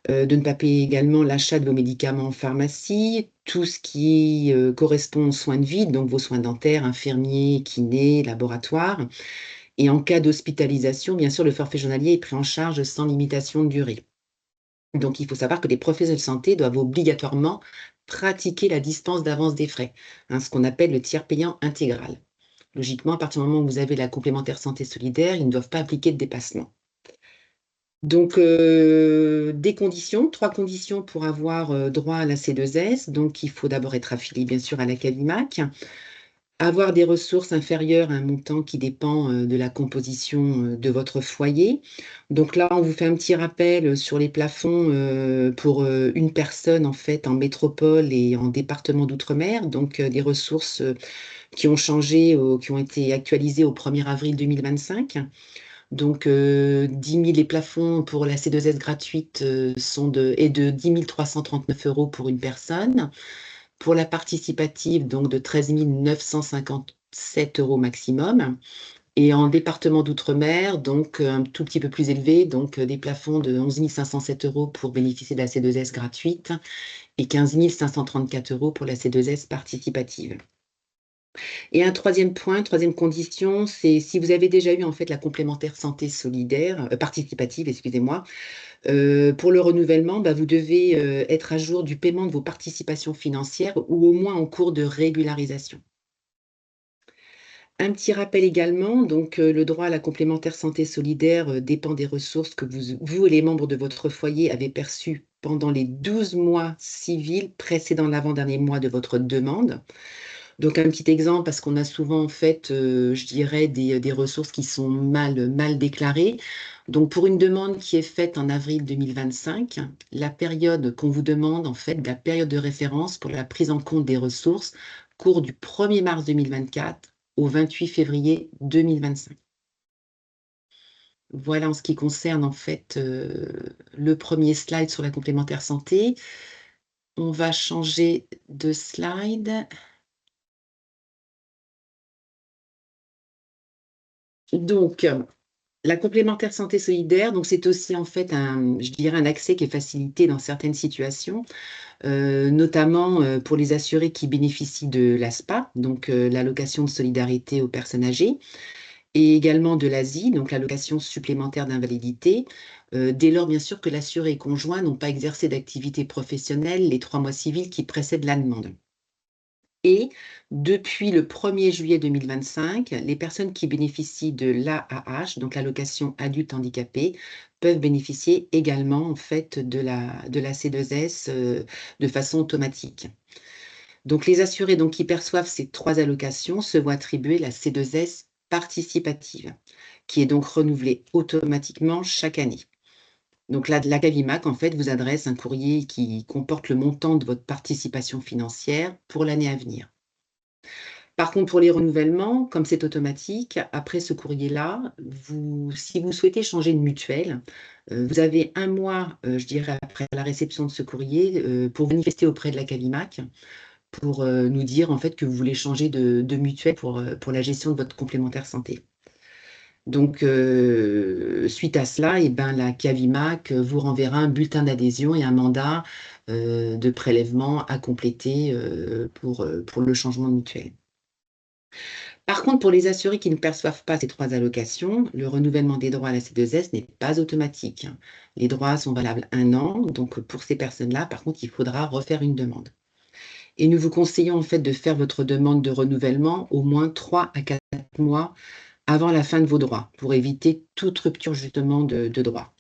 de ne pas payer également l'achat de vos médicaments en pharmacie, tout ce qui correspond aux soins de vie, donc vos soins dentaires, infirmiers, kinés, laboratoires. Et en cas d'hospitalisation, bien sûr, le forfait journalier est pris en charge sans limitation de durée. Donc, il faut savoir que les professionnels de santé doivent obligatoirement pratiquer la dispense d'avance des frais, ce qu'on appelle le tiers payant intégral. Logiquement, à partir du moment où vous avez la complémentaire santé solidaire, ils ne doivent pas appliquer de dépassement. Donc, des conditions, 3 conditions pour avoir droit à la C2S. Donc, il faut d'abord être affilié, bien sûr, à la Cavimac, avoir des ressources inférieures à un montant qui dépend de la composition de votre foyer. Donc là, on vous fait un petit rappel sur les plafonds pour une personne en fait en métropole et en département d'outre-mer. Donc des ressources qui ont changé, qui ont été actualisées au 1er avril 2025. Donc 10 000 les plafonds pour la C2S gratuite est de 10 339 € pour une personne. Pour la participative, donc de 13 957 € maximum. Et en département d'outre-mer, donc un tout petit peu plus élevé, donc des plafonds de 11 507 € pour bénéficier de la C2S gratuite et 15 534 € pour la C2S participative. Et un troisième point, troisième condition, c'est si vous avez déjà eu en fait la complémentaire santé solidaire, participative, excusez-moi, pour le renouvellement, vous devez être à jour du paiement de vos participations financières ou au moins en cours de régularisation. Un petit rappel également, donc le droit à la complémentaire santé solidaire dépend des ressources que vous et les membres de votre foyer avez perçues pendant les 12 mois civils précédant l'avant-dernier mois de votre demande. Donc un petit exemple, parce qu'on a souvent en fait, je dirais, des ressources qui sont mal déclarées. Donc pour une demande qui est faite en avril 2025, la période qu'on vous demande, en fait, la période de référence pour la prise en compte des ressources court du 1er mars 2024 au 28 février 2025. Voilà en ce qui concerne en fait le premier slide sur la complémentaire santé. On va changer de slide. Donc, la complémentaire santé solidaire, donc c'est aussi en fait je dirais un accès qui est facilité dans certaines situations, notamment pour les assurés qui bénéficient de l'ASPA, donc l'allocation de solidarité aux personnes âgées, et également de l'ASI, donc l'allocation supplémentaire d'invalidité, dès lors bien sûr que l'assuré et conjoint n'ont pas exercé d'activité professionnelle les 3 mois civils qui précèdent la demande. Et depuis le 1er juillet 2025, les personnes qui bénéficient de l'AAH, donc l'allocation adulte handicapé, peuvent bénéficier également en fait de la C2S de façon automatique. Donc les assurés qui perçoivent ces 3 allocations se voient attribuer la C2S participative, qui est donc renouvelée automatiquement chaque année. Donc la Cavimac, en fait, vous adresse un courrier qui comporte le montant de votre participation financière pour l'année à venir. Par contre, pour les renouvellements, comme c'est automatique, après ce courrier-là, si vous souhaitez changer de mutuelle, vous avez 1 mois, je dirais, après la réception de ce courrier, pour manifester auprès de la Cavimac, pour nous dire en fait que vous voulez changer de mutuelle pour la gestion de votre complémentaire santé. Donc, suite à cela, la Cavimac vous renverra un bulletin d'adhésion et un mandat de prélèvement à compléter pour le changement de mutuelle. Par contre, pour les assurés qui ne perçoivent pas ces 3 allocations, le renouvellement des droits à la C2S n'est pas automatique. Les droits sont valables 1 an, donc pour ces personnes-là, par contre, il faudra refaire une demande. Et nous vous conseillons en fait de faire votre demande de renouvellement au moins 3 à 4 mois avant la fin de vos droits, pour éviter toute rupture justement de droits.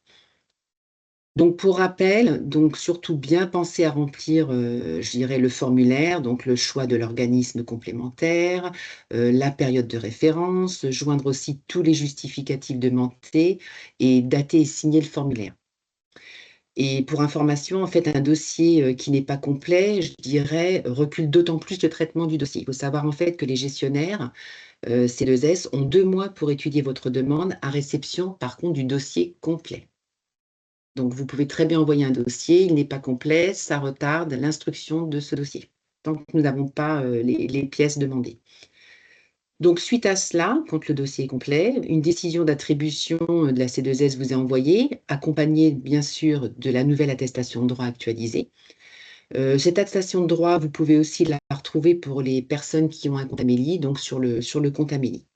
Donc pour rappel, surtout bien penser à remplir, je dirais le formulaire, donc le choix de l'organisme complémentaire, la période de référence, joindre aussi tous les justificatifs demandés et dater et signer le formulaire. Et pour information, en fait, un dossier qui n'est pas complet, je dirais, recule d'autant plus le traitement du dossier. Il faut savoir en fait que les gestionnaires C2S ont 2 mois pour étudier votre demande à réception, par contre, du dossier complet. Donc, vous pouvez très bien envoyer un dossier, il n'est pas complet, ça retarde l'instruction de ce dossier, tant que nous n'avons pas les pièces demandées. Donc, suite à cela, quand le dossier est complet, une décision d'attribution de la C2S vous est envoyée, accompagnée bien sûr de la nouvelle attestation de droit actualisée. Cette attestation de droit, vous pouvez aussi la retrouver pour les personnes qui ont un compte Amélie, donc sur le compte Amélie.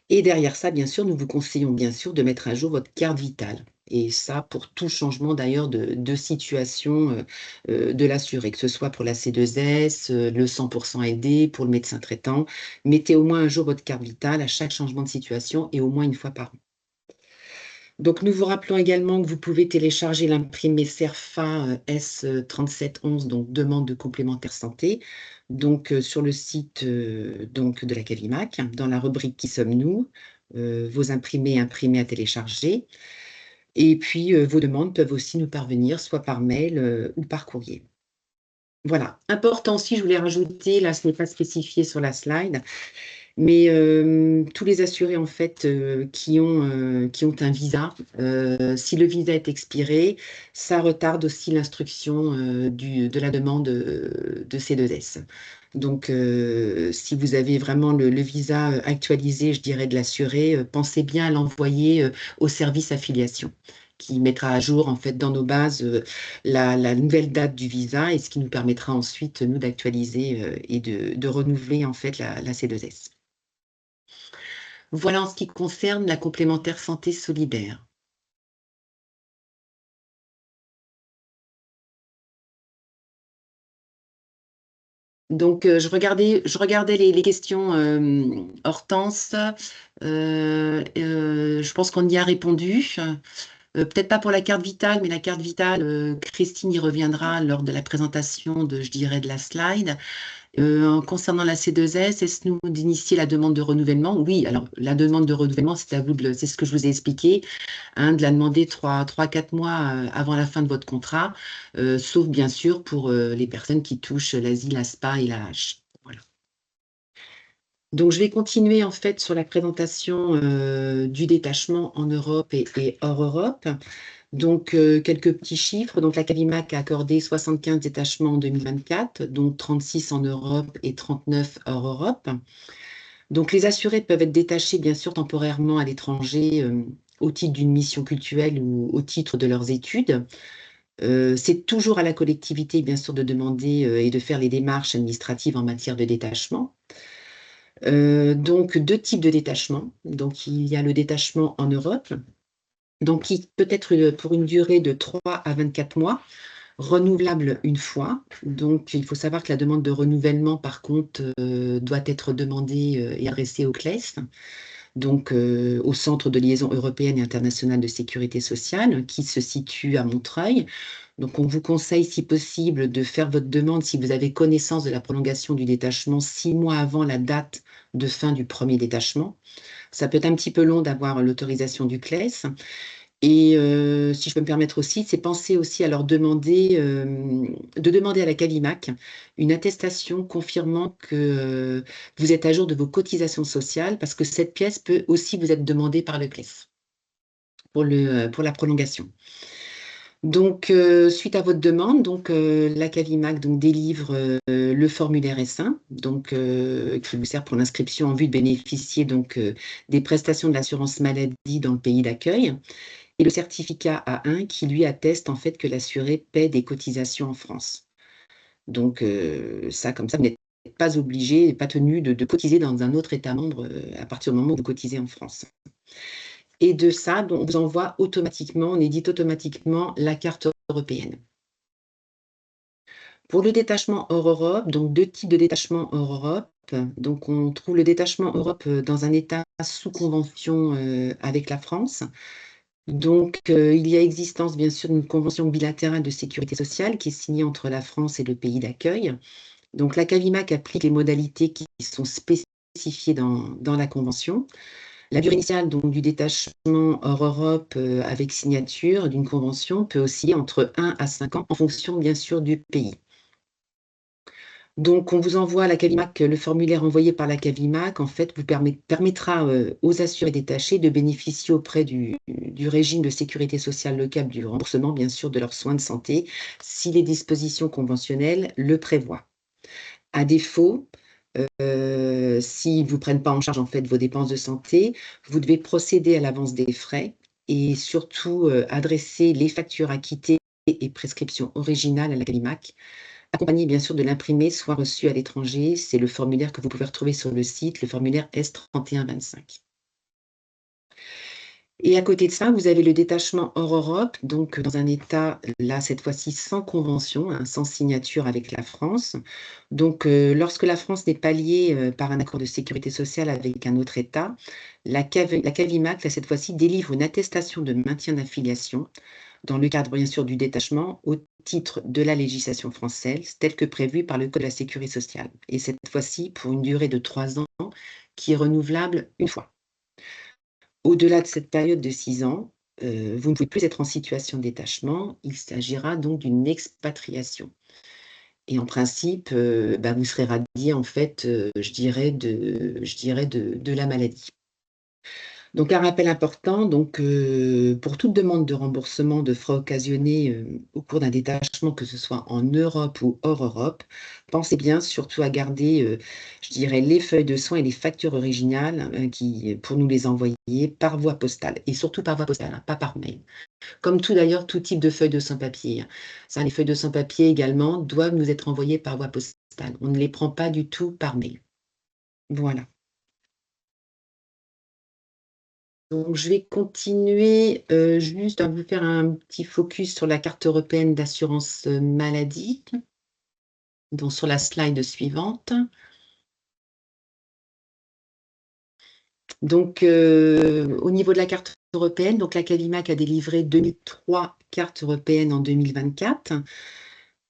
Et derrière ça, bien sûr, nous vous conseillons bien sûr de mettre à jour votre carte vitale. Et ça, pour tout changement d'ailleurs de situation de l'assuré, que ce soit pour la C2S, le 100% aidé, pour le médecin traitant. Mettez au moins à jour votre carte vitale à chaque changement de situation et au moins 1 fois par an. Donc, nous vous rappelons également que vous pouvez télécharger l'imprimé CERFA S3711, donc demande de complémentaire santé, donc sur le site de la Cavimac, dans la rubrique Qui sommes-nous, vos imprimés imprimés à télécharger. Et puis, vos demandes peuvent aussi nous parvenir soit par mail ou par courrier. Voilà. Important aussi, je voulais rajouter, là, ce n'est pas spécifié sur la slide, mais tous les assurés en fait qui ont un visa, si le visa est expiré, ça retarde aussi l'instruction de la demande de C2S. Donc, si vous avez vraiment le visa actualisé, je dirais, de l'assuré, pensez bien à l'envoyer au service affiliation, qui mettra à jour en fait dans nos bases la nouvelle date du visa et ce qui nous permettra ensuite, nous, d'actualiser et de renouveler en fait la C2S. Voilà en ce qui concerne la complémentaire santé solidaire. Donc, je regardais les questions, Hortense. Je pense qu'on y a répondu. Peut-être pas pour la carte vitale, mais la carte vitale, Christine y reviendra lors de la présentation je dirais, de la slide. Concernant la C2S, est-ce nous d'initier la demande de renouvellement? Oui, alors la demande de renouvellement, c'est à vous c'est ce que je vous ai expliqué, de la demander 3-4 mois avant la fin de votre contrat, sauf bien sûr pour les personnes qui touchent l'ASI, l'ASPA et l'AH. Voilà. Donc, je vais continuer en fait sur la présentation du détachement en Europe et hors Europe. Donc, quelques petits chiffres. Donc, la Cavimac a accordé 75 détachements en 2024, dont 36 en Europe et 39 hors Europe. Donc, les assurés peuvent être détachés, bien sûr, temporairement à l'étranger au titre d'une mission cultuelle ou au titre de leurs études. C'est toujours à la collectivité, bien sûr, de demander et de faire les démarches administratives en matière de détachement. Donc, 2 types de détachement. Donc, il y a le détachement en Europe, donc qui peut être pour une durée de 3 à 24 mois, renouvelable 1 fois. Donc, il faut savoir que la demande de renouvellement, par contre, doit être demandée et adressée au CLES. donc au Centre de liaison européenne et internationale de sécurité sociale, qui se situe à Montreuil. Donc, on vous conseille, si possible, de faire votre demande si vous avez connaissance de la prolongation du détachement 6 mois avant la date de fin du premier détachement. Ça peut être un petit peu long d'avoir l'autorisation du CLES. Et si je peux me permettre aussi, c'est penser aussi à leur demander, de demander à la Calimac une attestation confirmant que vous êtes à jour de vos cotisations sociales, parce que cette pièce peut aussi vous être demandée par le CLES pour la prolongation. Donc, suite à votre demande, donc, la Calimac donc, délivre le formulaire S1, donc, qui vous sert pour l'inscription en vue de bénéficier donc, des prestations de l'assurance maladie dans le pays d'accueil, et le certificat A1 qui lui atteste en fait que l'assuré paie des cotisations en France. Donc, ça, comme ça, vous n'êtes pas obligé, pas tenu de cotiser dans un autre État membre à partir du moment où vous cotisez en France. Et de ça, donc, on vous envoie automatiquement, on édite automatiquement la carte européenne. Pour le détachement hors Europe, donc 2 types de détachement hors Europe. Donc, on trouve le détachement Europe dans un État sous convention avec la France. Donc, il y a existence, bien sûr, d'une convention bilatérale de sécurité sociale qui est signée entre la France et le pays d'accueil. Donc, la Calimac applique les modalités qui sont spécifiées dans la convention. La durée initiale donc, du détachement hors Europe avec signature d'une convention peut osciller entre 1 à 5 ans en fonction, bien sûr, du pays. Donc, on vous envoie à la Calimac, le formulaire envoyé par la Calimac, en fait, vous permettra aux assurés détachés de bénéficier auprès du régime de sécurité sociale local du remboursement, bien sûr, de leurs soins de santé, si les dispositions conventionnelles le prévoient. À défaut, s'ils ne vous prennent pas en charge, en fait, vos dépenses de santé, vous devez procéder à l'avance des frais et surtout adresser les factures acquittées et prescriptions originales à la Calimac, accompagné bien sûr de l'imprimé, soit reçu à l'étranger. C'est le formulaire que vous pouvez retrouver sur le site, le formulaire S3125. Et à côté de ça, vous avez le détachement hors Europe, donc dans un État, là, cette fois-ci, sans convention, hein, sans signature avec la France. Donc, lorsque la France n'est pas liée par un accord de sécurité sociale avec un autre État, la Calimac, là, cette fois-ci, délivre une attestation de maintien d'affiliation dans le cadre, bien sûr, du détachement, au titre de la législation française, telle que prévue par le Code de la sécurité sociale. Et cette fois-ci, pour une durée de 3 ans, qui est renouvelable une fois. Au-delà de cette période de 6 ans, vous ne pouvez plus être en situation de détachement. Il s'agira donc d'une expatriation. Et en principe, vous serez radié, en fait, je dirais, de la maladie. Donc, un rappel important, donc, pour toute demande de remboursement de frais occasionnés au cours d'un détachement, que ce soit en Europe ou hors Europe, pensez bien surtout à garder, je dirais, les feuilles de soins et les factures originales pour nous les envoyer par voie postale, et surtout par voie postale, hein, pas par mail. Comme tout d'ailleurs, tout type de feuilles de sans-papier. Hein. Ça, les feuilles de sans-papier également doivent nous être envoyées par voie postale. On ne les prend pas du tout par mail. Voilà. Donc, je vais continuer juste à vous faire un petit focus sur la carte européenne d'assurance maladie, donc sur la slide suivante. Donc, au niveau de la carte européenne, donc la Calimac a délivré 2003 cartes européennes en 2024.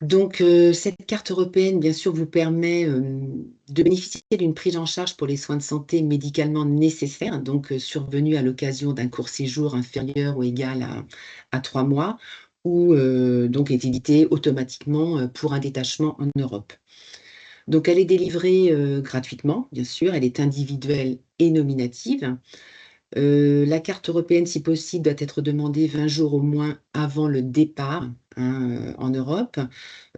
Donc, cette carte européenne, bien sûr, vous permet de bénéficier d'une prise en charge pour les soins de santé médicalement nécessaires, donc survenus à l'occasion d'un court séjour inférieur ou égal à 3 mois, ou donc est édité automatiquement pour un détachement en Europe. Donc, elle est délivrée gratuitement, bien sûr, elle est individuelle et nominative. La carte européenne, si possible, doit être demandée 20 jours au moins avant le départ en Europe.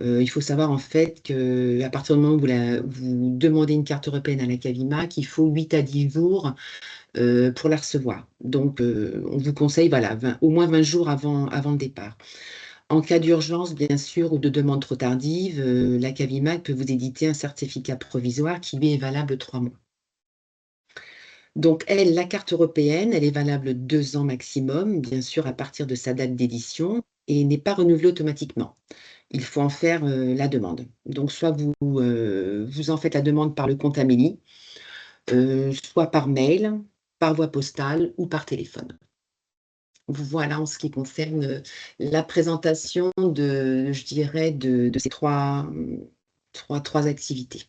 Il faut savoir en fait qu'à partir du moment où vous demandez une carte européenne à la Calimac, il faut 8 à 10 jours pour la recevoir. Donc, on vous conseille voilà, au moins 20 jours avant le départ. En cas d'urgence, bien sûr, ou de demande trop tardive, la Calimac peut vous éditer un certificat provisoire qui lui est valable 3 mois. Donc, la carte européenne, elle est valable 2 ans maximum, bien sûr, à partir de sa date d'édition, et n'est pas renouvelée automatiquement. Il faut en faire la demande. Donc, soit vous en faites la demande par le compte Amélie, soit par mail, par voie postale ou par téléphone. Voilà en ce qui concerne la présentation je dirais, de ces trois activités.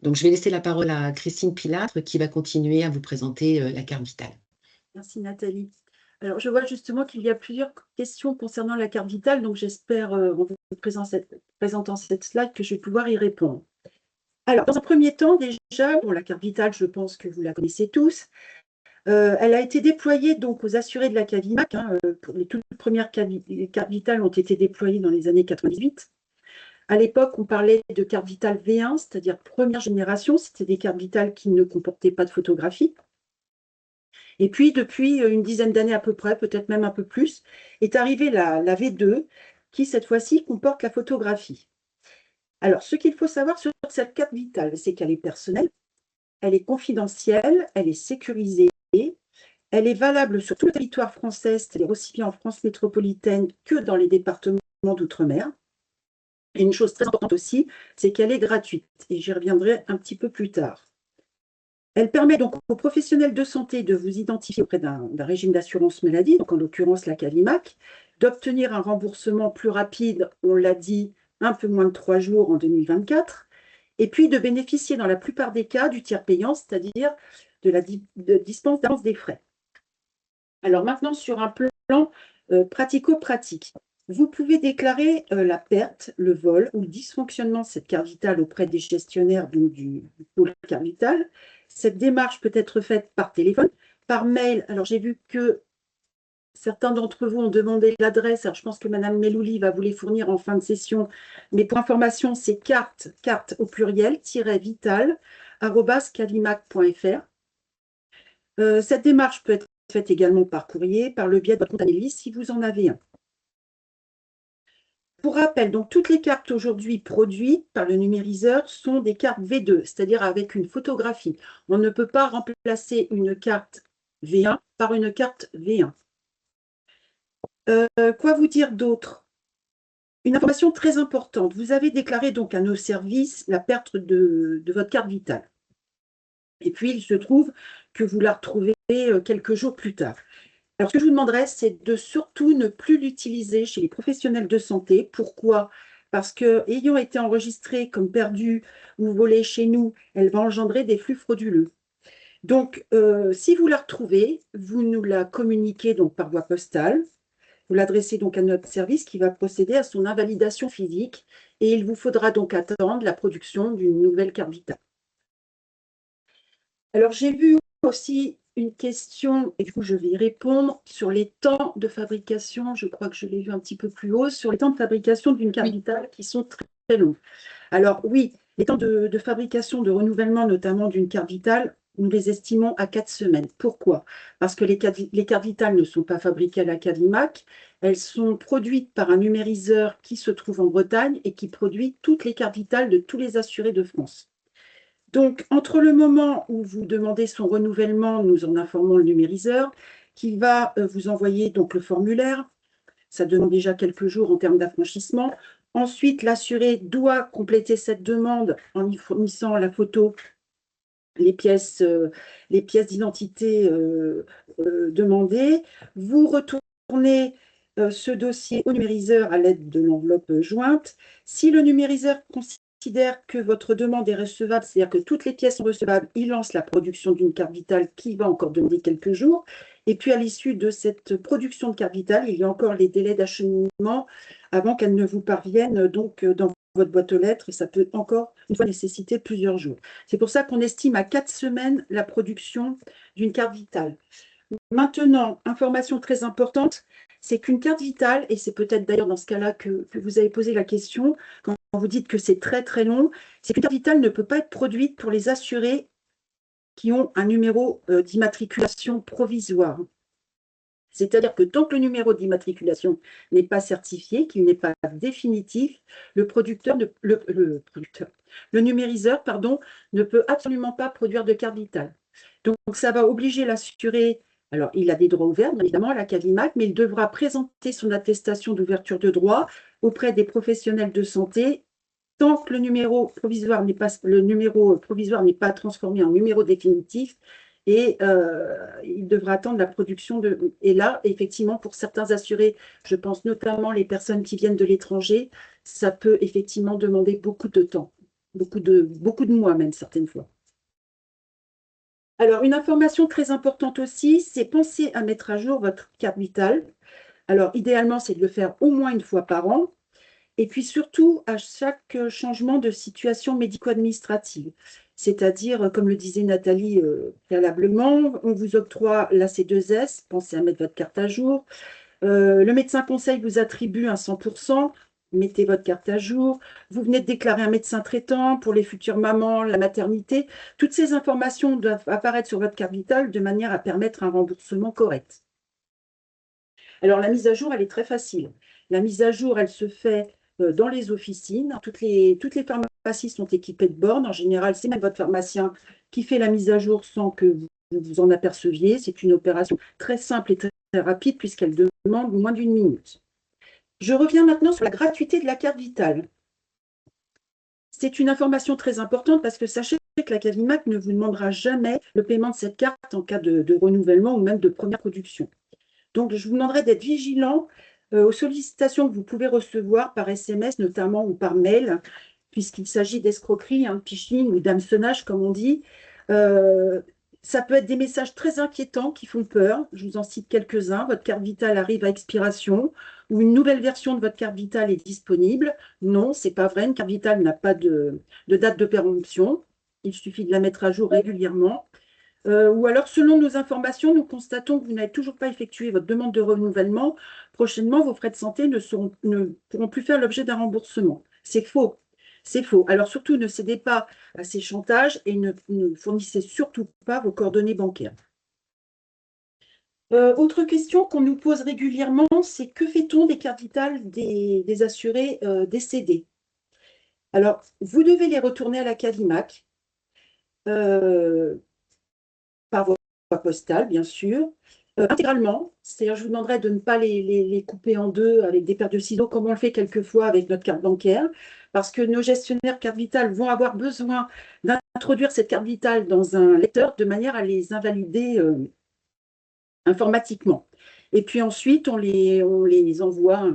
Donc, je vais laisser la parole à Christine Pilâtre qui va continuer à vous présenter la carte vitale. Merci Nathalie. Alors, je vois justement qu'il y a plusieurs questions concernant la carte vitale, donc j'espère, en vous présentant cette slide, que je vais pouvoir y répondre. Alors, dans un premier temps, déjà, bon, la carte vitale, je pense que vous la connaissez tous. Elle a été déployée donc aux assurés de la Cavimac. Les toutes premières cartes vitales ont été déployées dans les années 98. À l'époque, on parlait de carte vitale V1, c'est-à-dire première génération. C'était des cartes vitales qui ne comportaient pas de photographie. Et puis, depuis une dizaine d'années à peu près, peut-être même un peu plus, est arrivée la V2, qui cette fois-ci comporte la photographie. Alors, ce qu'il faut savoir sur cette carte vitale, c'est qu'elle est personnelle, elle est confidentielle, elle est sécurisée, elle est valable sur tout le territoire français, c'est-à-dire aussi bien en France métropolitaine que dans les départements d'outre-mer. Et une chose très importante aussi, c'est qu'elle est gratuite, et j'y reviendrai un petit peu plus tard. Elle permet donc aux professionnels de santé de vous identifier auprès d'un régime d'assurance maladie, donc en l'occurrence la Cavimac, d'obtenir un remboursement plus rapide, on l'a dit, un peu moins de 3 jours en 2024, et puis de bénéficier dans la plupart des cas du tiers payant, c'est-à-dire de la dispense d'avance des frais. Alors maintenant, sur un plan pratico-pratique, vous pouvez déclarer la perte, le vol ou le dysfonctionnement de cette carte vitale auprès des gestionnaires du pôle carte vitale. Cette démarche peut être faite par téléphone, par mail. Alors j'ai vu que certains d'entre vous ont demandé l'adresse. Alors je pense que Madame Melouli va vous les fournir en fin de session. Mais pour information, c'est carte au pluriel, -vital, @cavimac.fr. Cette démarche peut être faite également par courrier, par le biais de votre compte Amélie, si vous en avez un. Pour rappel, donc toutes les cartes aujourd'hui produites par le numériseur sont des cartes V2, c'est-à-dire avec une photographie. On ne peut pas remplacer une carte V1 par une carte V1. Quoi vous dire d'autre? Une information très importante. Vous avez déclaré donc à nos services la perte de votre carte vitale. Et puis, il se trouve que vous la retrouvez quelques jours plus tard. Alors, ce que je vous demanderais, c'est de surtout ne plus l'utiliser chez les professionnels de santé. Pourquoi? Parce que, ayant été enregistrée comme perdue ou volée chez nous, elle va engendrer des flux frauduleux. Donc, si vous la retrouvez, vous nous la communiquez donc par voie postale. Vous l'adressez donc à notre service qui va procéder à son invalidation physique et il vous faudra donc attendre la production d'une nouvelle carte vitale. Alors, j'ai vu aussi une question, et du coup, je vais y répondre, sur les temps de fabrication. Je crois que je l'ai vu un petit peu plus haut, sur les temps de fabrication d'une carte vitale qui sont très, très longs. Alors, oui, les temps de fabrication, de renouvellement, notamment d'une carte vitale, nous les estimons à 4 semaines. Pourquoi? Parce que les cartes vitales ne sont pas fabriquées à la Cavimac, elles sont produites par un numériseur qui se trouve en Bretagne et qui produit toutes les cartes vitales de tous les assurés de France. Donc, entre le moment où vous demandez son renouvellement, nous en informons le numériseur, qui va vous envoyer donc le formulaire. Ça demande déjà quelques jours en termes d'affranchissement. Ensuite, l'assuré doit compléter cette demande en y fournissant la photo, les pièces d'identité demandées. Vous retournez ce dossier au numériseur à l'aide de l'enveloppe jointe. Si le numériseur considère que votre demande est recevable, c'est-à-dire que toutes les pièces sont recevables, il lance la production d'une carte vitale qui va encore demander quelques jours. Et puis, à l'issue de cette production de carte vitale, il y a encore les délais d'acheminement avant qu'elle ne vous parvienne donc dans votre boîte aux lettres. Et ça peut encore, une fois, nécessiter plusieurs jours. C'est pour ça qu'on estime à 4 semaines la production d'une carte vitale. Maintenant, information très importante, c'est qu'une carte vitale, et c'est peut-être d'ailleurs dans ce cas-là que vous avez posé la question, quand vous dites que c'est très très long, c'est qu'une carte vitale ne peut pas être produite pour les assurés qui ont un numéro d'immatriculation provisoire. C'est-à-dire que tant que le numéro d'immatriculation n'est pas certifié, qu'il n'est pas définitif, le numériseur ne peut absolument pas produire de carte vitale. Donc, ça va obliger l'assuré. Alors, il a des droits ouverts, bien évidemment, à la Cavimac, mais il devra présenter son attestation d'ouverture de droit auprès des professionnels de santé tant que le numéro provisoire n'est pas transformé en numéro définitif et il devra attendre la production de... Et là, effectivement, pour certains assurés, je pense notamment les personnes qui viennent de l'étranger, ça peut effectivement demander beaucoup de temps, beaucoup de mois même, certaines fois. Alors, une information très importante aussi, c'est penser à mettre à jour votre carte vitale. Alors, idéalement, c'est de le faire au moins une fois par an. Et puis surtout, à chaque changement de situation médico-administrative. C'est-à-dire, comme le disait Nathalie préalablement, on vous octroie la C2S, pensez à mettre votre carte à jour. Le médecin conseil vous attribue un 100%, mettez votre carte à jour. Vous venez de déclarer un médecin traitant pour les futures mamans, la maternité. Toutes ces informations doivent apparaître sur votre carte vitale de manière à permettre un remboursement correct. Alors, la mise à jour, elle est très facile. La mise à jour, elle se fait dans les officines. Toutes les pharmacies sont équipées de bornes. En général, c'est même votre pharmacien qui fait la mise à jour sans que vous vous en aperceviez. C'est une opération très simple et très rapide puisqu'elle demande moins d'1 minute. Je reviens maintenant sur la gratuité de la carte vitale. C'est une information très importante parce que sachez que la Cavimac ne vous demandera jamais le paiement de cette carte en cas de renouvellement ou même de première production. Donc, je vous demanderai d'être vigilant aux sollicitations que vous pouvez recevoir par SMS notamment ou par mail, puisqu'il s'agit d'escroquerie, de phishing ou d'hameçonnage, comme on dit. Ça peut être des messages très inquiétants qui font peur. Je vous en cite quelques-uns. Votre carte vitale arrive à expiration ou une nouvelle version de votre carte vitale est disponible. Non, ce n'est pas vrai. Une carte vitale n'a pas de date de péremption. Il suffit de la mettre à jour régulièrement. Ou alors, selon nos informations, nous constatons que vous n'avez toujours pas effectué votre demande de renouvellement. Prochainement, vos frais de santé ne pourront plus faire l'objet d'un remboursement. C'est faux. C'est faux. Alors, surtout, ne cédez pas à ces chantages et ne fournissez surtout pas vos coordonnées bancaires. Autre question qu'on nous pose régulièrement, c'est que fait-on des cartes vitales des assurés décédés? Alors, vous devez les retourner à la Cavimac. Par voie postale, bien sûr, intégralement. C'est-à-dire, je vous demanderai de ne pas les couper en deux avec des paires de ciseaux, comme on le fait quelquefois avec notre carte bancaire, parce que nos gestionnaires carte vitale vont avoir besoin d'introduire cette carte vitale dans un lecteur de manière à les invalider informatiquement. Et puis ensuite, on les envoie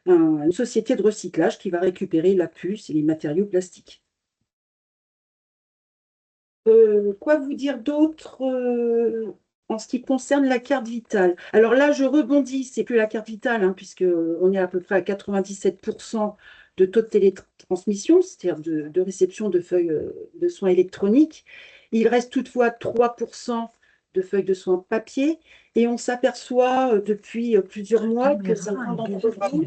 à une société de recyclage qui va récupérer la puce et les matériaux plastiques. Quoi vous dire d'autre en ce qui concerne la carte vitale? Alors là, je rebondis, c'est plus la carte vitale, puisqu'on est à peu près à 97% de taux de télétransmission, c'est-à-dire de réception de feuilles de soins électroniques. Il reste toutefois 3% de feuilles de soins papier, et on s'aperçoit depuis plusieurs mois que certains d'entre vous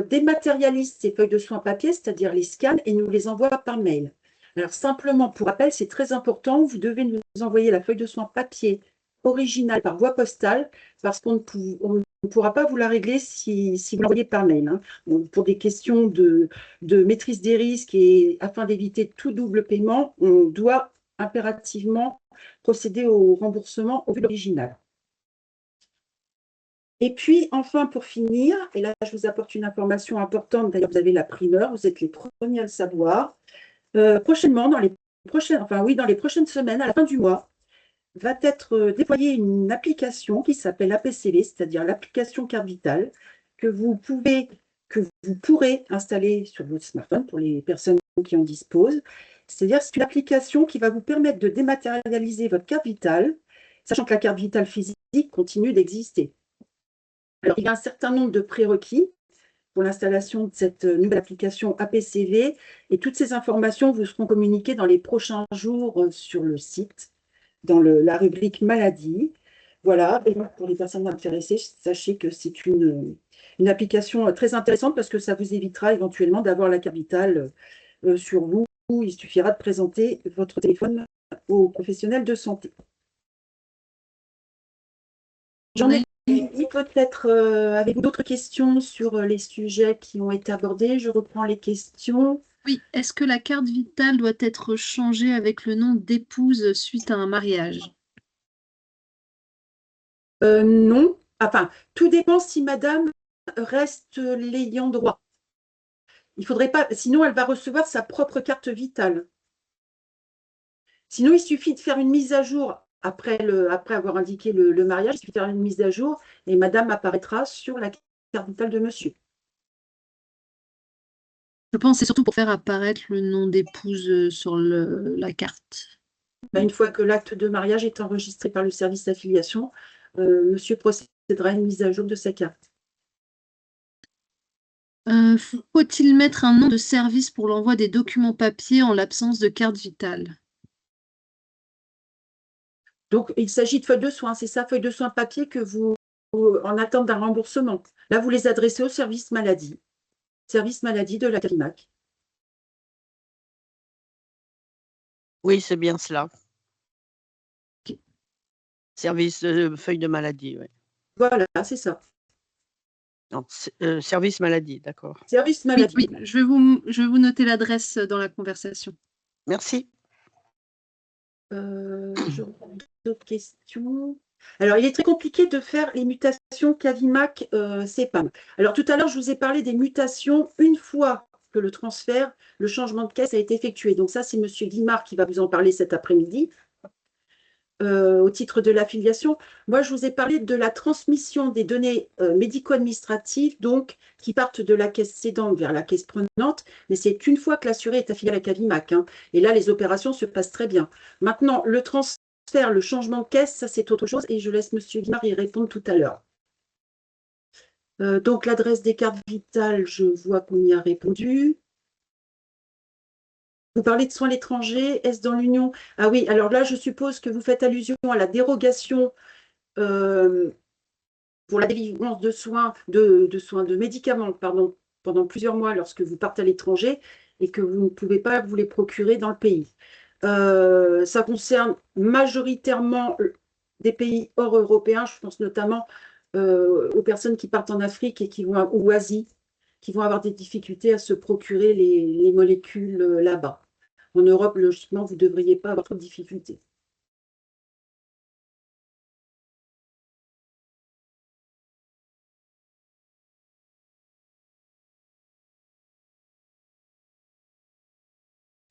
dématérialisent ces feuilles de soins papier, c'est-à-dire les scannent, et nous les envoient par mail. Alors, simplement, pour rappel, c'est très important, vous devez nous envoyer la feuille de soins papier originale par voie postale, parce qu'on ne pourra pas vous la régler si vous l'envoyez par mail. Donc, pour des questions de maîtrise des risques et afin d'éviter tout double paiement, on doit impérativement procéder au remboursement au vu de l'original. Et puis, enfin, pour finir, et là, je vous apporte une information importante, d'ailleurs, vous avez la primeur, vous êtes les premiers à le savoir. Prochainement, dans les prochaines semaines, à la fin du mois, va être déployée une application qui s'appelle APCV, c'est-à-dire l'application carte vitale, que vous pourrez installer sur votre smartphone pour les personnes qui en disposent. C'est-à-dire c'est une application qui va vous permettre de dématérialiser votre carte vitale, sachant que la carte vitale physique continue d'exister. Alors, il y a un certain nombre de prérequis pour l'installation de cette nouvelle application APCV. Et toutes ces informations vous seront communiquées dans les prochains jours sur le site, dans la rubrique maladie. Voilà, et donc pour les personnes intéressées, sachez que c'est une application très intéressante parce que ça vous évitera éventuellement d'avoir la carte vitale sur vous. Il suffira de présenter votre téléphone aux professionnels de santé. J'en ai peut-être avez-vous d'autres questions sur les sujets qui ont été abordés? Je reprends les questions. Oui, est-ce que la carte vitale doit être changée avec le nom d'épouse suite à un mariage? Non. Enfin, tout dépend si madame reste l'ayant droit. Il faudrait pas, sinon elle va recevoir sa propre carte vitale. Sinon, il suffit de faire une mise à jour après avoir indiqué le mariage, il suffit de faire une mise à jour et madame apparaîtra sur la carte vitale de monsieur. Je pense que c'est surtout pour faire apparaître le nom d'épouse sur la carte. Une fois que l'acte de mariage est enregistré par le service d'affiliation, monsieur procédera à une mise à jour de sa carte. Faut-il mettre un nom de service pour l'envoi des documents papiers en l'absence de carte vitale? Donc, il s'agit de feuilles de soins, c'est ça, feuilles de soins papier que en attente d'un remboursement. Là, vous les adressez au service maladie de la CAVIMAC. Oui, c'est bien cela. Service de feuille de maladie, oui. Voilà, c'est ça. Non, service maladie, d'accord. Service Oui, maladie. oui, je vais vous noter l'adresse dans la conversation. Merci. Je reprends d'autres questions. Alors, il est très compliqué de faire les mutations CAVIMAC CEPAM. Alors, tout à l'heure, je vous ai parlé des mutations une fois que le transfert, le changement de caisse a été effectué. Donc, ça, c'est M. Guimard qui va vous en parler cet après-midi. Au titre de l'affiliation. Moi, je vous ai parlé de la transmission des données médico-administratives, donc qui partent de la caisse cédante vers la caisse prenante, mais c'est une fois que l'assuré est affilié à la CAVIMAC. Et là, les opérations se passent très bien. Maintenant, le transfert, le changement de caisse, ça c'est autre chose, et je laisse M. Guimard y répondre tout à l'heure. Donc, l'adresse des cartes vitales, je vois qu'on y a répondu. Vous parlez de soins à l'étranger, est-ce dans l'Union? Ah oui, alors là, je suppose que vous faites allusion à la dérogation pour la délivrance de soins, de médicaments, pardon, pendant plusieurs mois lorsque vous partez à l'étranger et que vous ne pouvez pas vous les procurer dans le pays. Ça concerne majoritairement des pays hors européens, je pense notamment aux personnes qui partent en Afrique et ou Asie, qui vont avoir des difficultés à se procurer les molécules là-bas. En Europe, logiquement, vous ne devriez pas avoir trop de difficultés.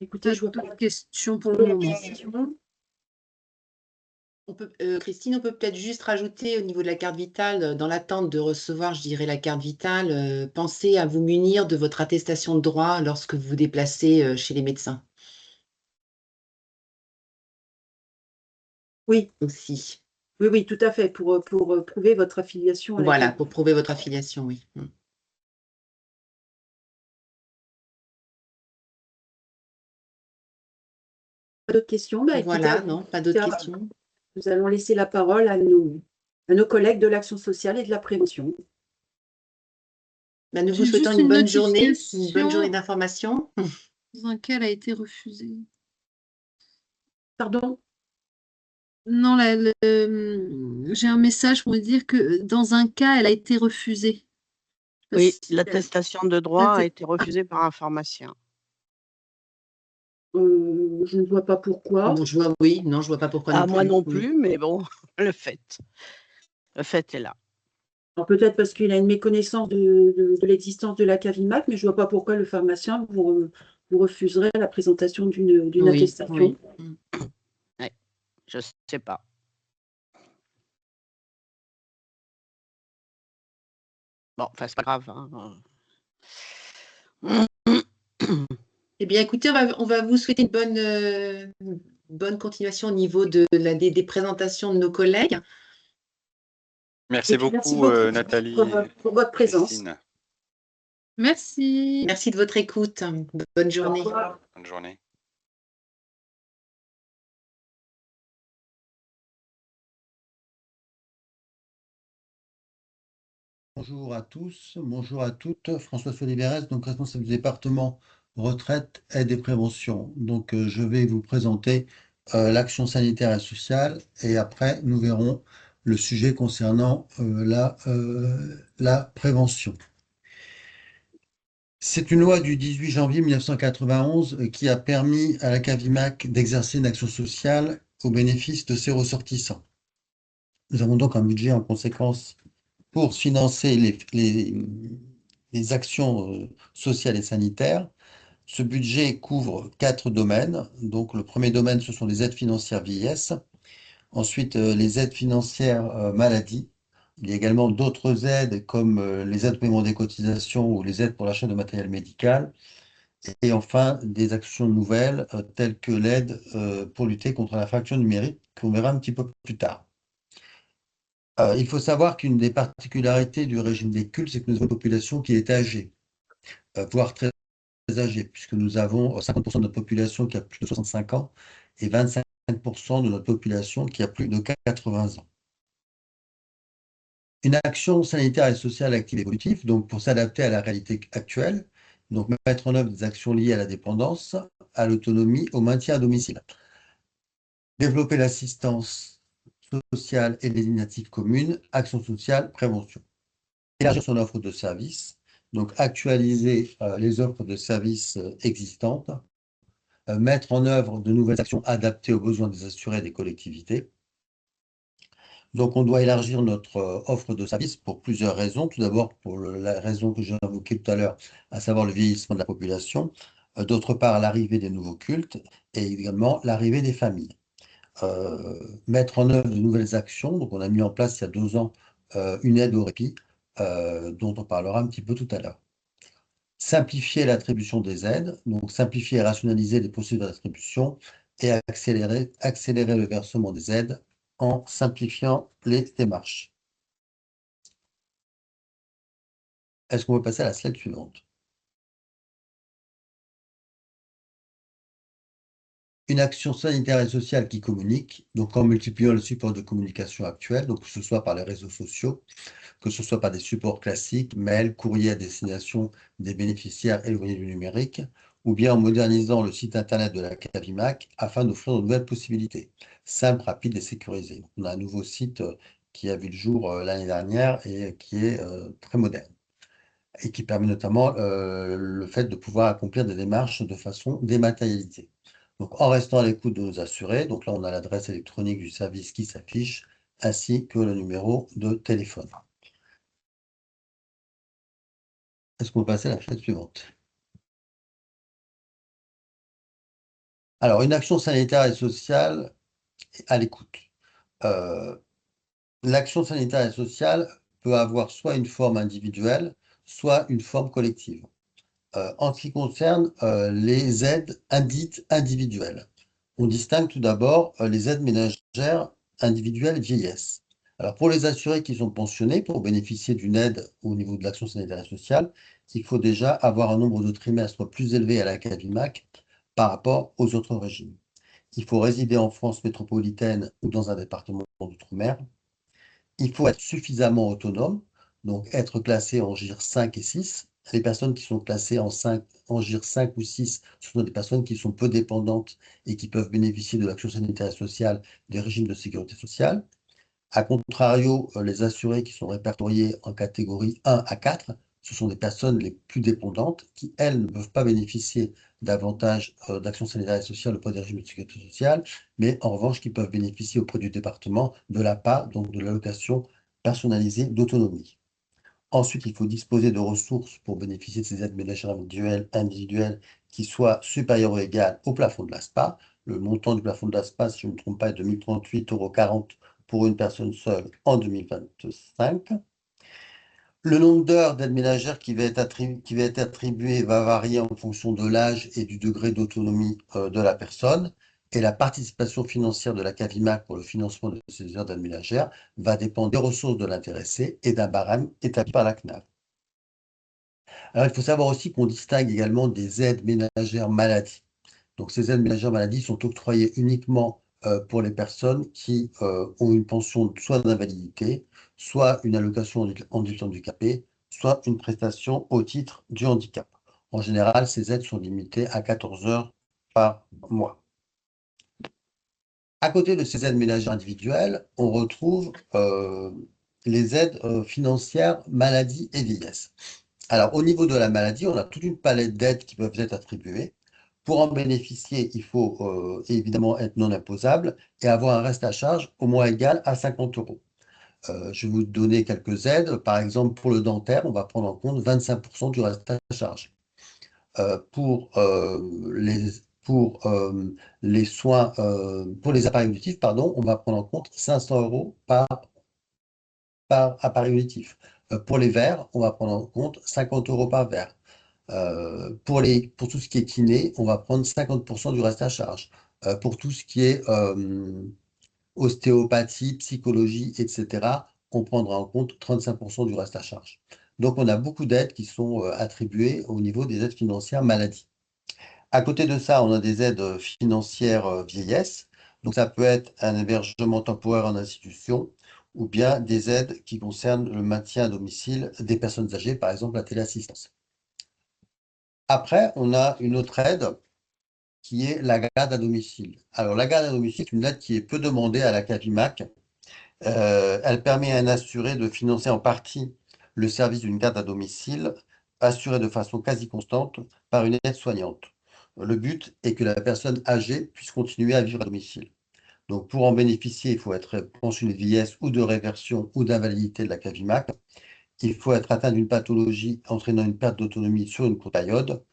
Écoutez, je vois pas de questions pour le de moment. questions. Christine, on peut peut-être juste rajouter au niveau de la carte vitale, dans l'attente de recevoir, je dirais, la carte vitale, pensez à vous munir de votre attestation de droit lorsque vous vous déplacez chez les médecins Oui, aussi. oui, oui, tout à fait, pour prouver votre affiliation à la Voilà, CAVIMAC. pour prouver votre affiliation, oui. Pas d'autres questions? Bah, écoutez, Voilà, non, pas d'autres Car- questions. nous allons laisser la parole à nos collègues de l'action sociale et de la prévention. Nous J'ai vous souhaitons juste une une bonne journée notification. d'information. Dans un cas, elle a été refusée. Pardon? Non, j'ai un message pour me dire que dans un cas, elle a été refusée. Oui, l'attestation de droit a été refusée par un pharmacien. Je ne vois pas pourquoi. Non, je vois pas pourquoi non Moi plus. non Oui. plus, mais bon, le fait est là. Alors, peut-être parce qu'il a une méconnaissance de l'existence de la CAVIMAC, mais je ne vois pas pourquoi le pharmacien vous refuserait la présentation d'une Oui, attestation. oui. Ouais, je sais pas. Bon, enfin, c'est pas grave. Eh bien, écoutez, on va vous souhaiter une bonne continuation au niveau des présentations de nos collègues. Merci Et puis, merci beaucoup, beaucoup Nathalie, pour votre présence. Christine. Merci. Merci de votre écoute. Bonne journée. Au revoir. Bonne journée. Bonjour à tous, bonjour à toutes. François Solibérez, donc responsable du département retraite, aide et prévention. Donc, je vais vous présenter l'action sanitaire et sociale et après, nous verrons le sujet concernant la prévention. C'est une loi du 18 janvier 1991 qui a permis à la CAVIMAC d'exercer une action sociale au bénéfice de ses ressortissants. Nous avons donc un budget en conséquence pour financer les actions sociales et sanitaires. Ce budget couvre 4 domaines. Donc, le premier domaine, ce sont les aides financières vieillesse. Ensuite, les aides financières maladie. Il y a également d'autres aides comme les aides au paiement des cotisations ou les aides pour l'achat de matériel médical. Et enfin, des actions nouvelles telles que l'aide pour lutter contre la fracture numérique, qu'on verra un petit peu plus tard. Il faut savoir qu'une des particularités du régime des cultes, c'est que nous avons une population qui est âgée, voire très âgée, puisque nous avons 50% de notre population qui a plus de 65 ans et 25% de notre population qui a plus de 80 ans. Une action sanitaire et sociale active et évolutive, donc pour s'adapter à la réalité actuelle, donc mettre en œuvre des actions liées à la dépendance, à l'autonomie, au maintien à domicile. Développer l'assistance sociale et les initiatives communes, action sociale, prévention. Élargir son offre de services, donc actualiser les offres de services existantes, mettre en œuvre de nouvelles actions adaptées aux besoins des assurés et des collectivités. Donc, on doit élargir notre offre de services pour plusieurs raisons. Tout d'abord, pour la raison que j'ai invoquée tout à l'heure, à savoir le vieillissement de la population. D'autre part, l'arrivée des nouveaux cultes et également l'arrivée des familles. Mettre en œuvre de nouvelles actions. Donc, on a mis en place il y a 2 ans une aide au répit, dont on parlera un petit peu tout à l'heure. Simplifier l'attribution des aides, donc simplifier et rationaliser les procédures d'attribution et accélérer le versement des aides en simplifiant les démarches. Est-ce qu'on peut passer à la slide suivante? Une action sanitaire et sociale qui communique, donc en multipliant le support de communication actuel, donc que ce soit par les réseaux sociaux, que ce soit par des supports classiques, mails, courriers à destination des bénéficiaires éloignés du numérique, ou bien en modernisant le site internet de la CAVIMAC afin d'offrir de nouvelles possibilités, simples, rapides et sécurisées. On a un nouveau site qui a vu le jour l'année dernière et qui est très moderne et qui permet notamment le fait de pouvoir accomplir des démarches de façon dématérialisée. Donc, en restant à l'écoute de nos assurés, donc là, on a l'adresse électronique du service qui s'affiche, ainsi que le numéro de téléphone. Est-ce qu'on peut passer à la slide suivante? Alors, une action sanitaire et sociale à l'écoute. L'action sanitaire et sociale peut avoir soit une forme individuelle, soit une forme collective. En ce qui concerne les aides dites individuelles, on distingue tout d'abord les aides ménagères individuelles vieillesse. Alors, pour les assurés qui sont pensionnés, pour bénéficier d'une aide au niveau de l'action sanitaire et sociale, il faut déjà avoir un nombre de trimestres plus élevé à la CAVIMAC par rapport aux autres régimes. Il faut résider en France métropolitaine ou dans un département d'outre-mer. Il faut être suffisamment autonome, donc être classé en GIR 5 et 6. Les personnes qui sont classées en GIR 5 ou 6, ce sont des personnes qui sont peu dépendantes et qui peuvent bénéficier de l'action sanitaire et sociale des régimes de sécurité sociale. A contrario, les assurés qui sont répertoriés en catégorie 1 à 4, ce sont des personnes les plus dépendantes qui, elles, ne peuvent pas bénéficier davantage d'action sanitaire et sociale auprès des régimes de sécurité sociale, mais en revanche, qui peuvent bénéficier auprès du département de l'APA, donc de l'allocation personnalisée d'autonomie. Ensuite, il faut disposer de ressources pour bénéficier de ces aides ménagères individuelles qui soient supérieures ou égales au plafond de l'ASPA. Le montant du plafond de l'ASPA, si je ne me trompe pas, est de 1 038,40 € pour une personne seule en 2025. Le nombre d'heures d'aide ménagère qui va être attribué va varier en fonction de l'âge et du degré d'autonomie de la personne. Et la participation financière de la CAVIMAC pour le financement de ces heures d'aide ménagère va dépendre des ressources de l'intéressé et d'un barème établi par la CNAV. Alors, il faut savoir aussi qu'on distingue également des aides ménagères maladie. Donc, ces aides ménagères maladie sont octroyées uniquement pour les personnes qui ont une pension soit d'invalidité, soit une allocation handicapé, soit une prestation au titre du handicap. En général, ces aides sont limitées à 14 heures par mois. À côté de ces aides ménagères individuelles, on retrouve les aides financières maladie et vieillesse. Alors, au niveau de la maladie, on a toute une palette d'aides qui peuvent être attribuées. Pour en bénéficier, il faut évidemment être non imposable et avoir un reste à charge au moins égal à 50 €. Je vais vous donner quelques aides. Par exemple, pour le dentaire, on va prendre en compte 25% du reste à charge. Pour pour les soins, pour les appareils auditifs, pardon, on va prendre en compte 500 € par appareil auditif. Pour les verres, on va prendre en compte 50 € par verre. Pour tout ce qui est kiné, on va prendre 50% du reste à charge. Pour tout ce qui est ostéopathie, psychologie, etc., on prendra en compte 35% du reste à charge. Donc, on a beaucoup d'aides qui sont attribuées au niveau des aides financières maladie. À côté de ça, on a des aides financières vieillesse. Donc, ça peut être un hébergement temporaire en institution ou bien des aides qui concernent le maintien à domicile des personnes âgées, par exemple la téléassistance. Après, on a une autre aide qui est la garde à domicile. Alors, la garde à domicile est une aide qui est peu demandée à la CAVIMAC. Elle permet à un assuré de financer en partie le service d'une garde à domicile, assurée de façon quasi constante par une aide-soignante. Le but est que la personne âgée puisse continuer à vivre à domicile. Donc, pour en bénéficier, il faut être pensionné de vieillesse ou de réversion ou d'invalidité de la CAVIMAC. Il faut être atteint d'une pathologie entraînant une perte d'autonomie sur une courte période.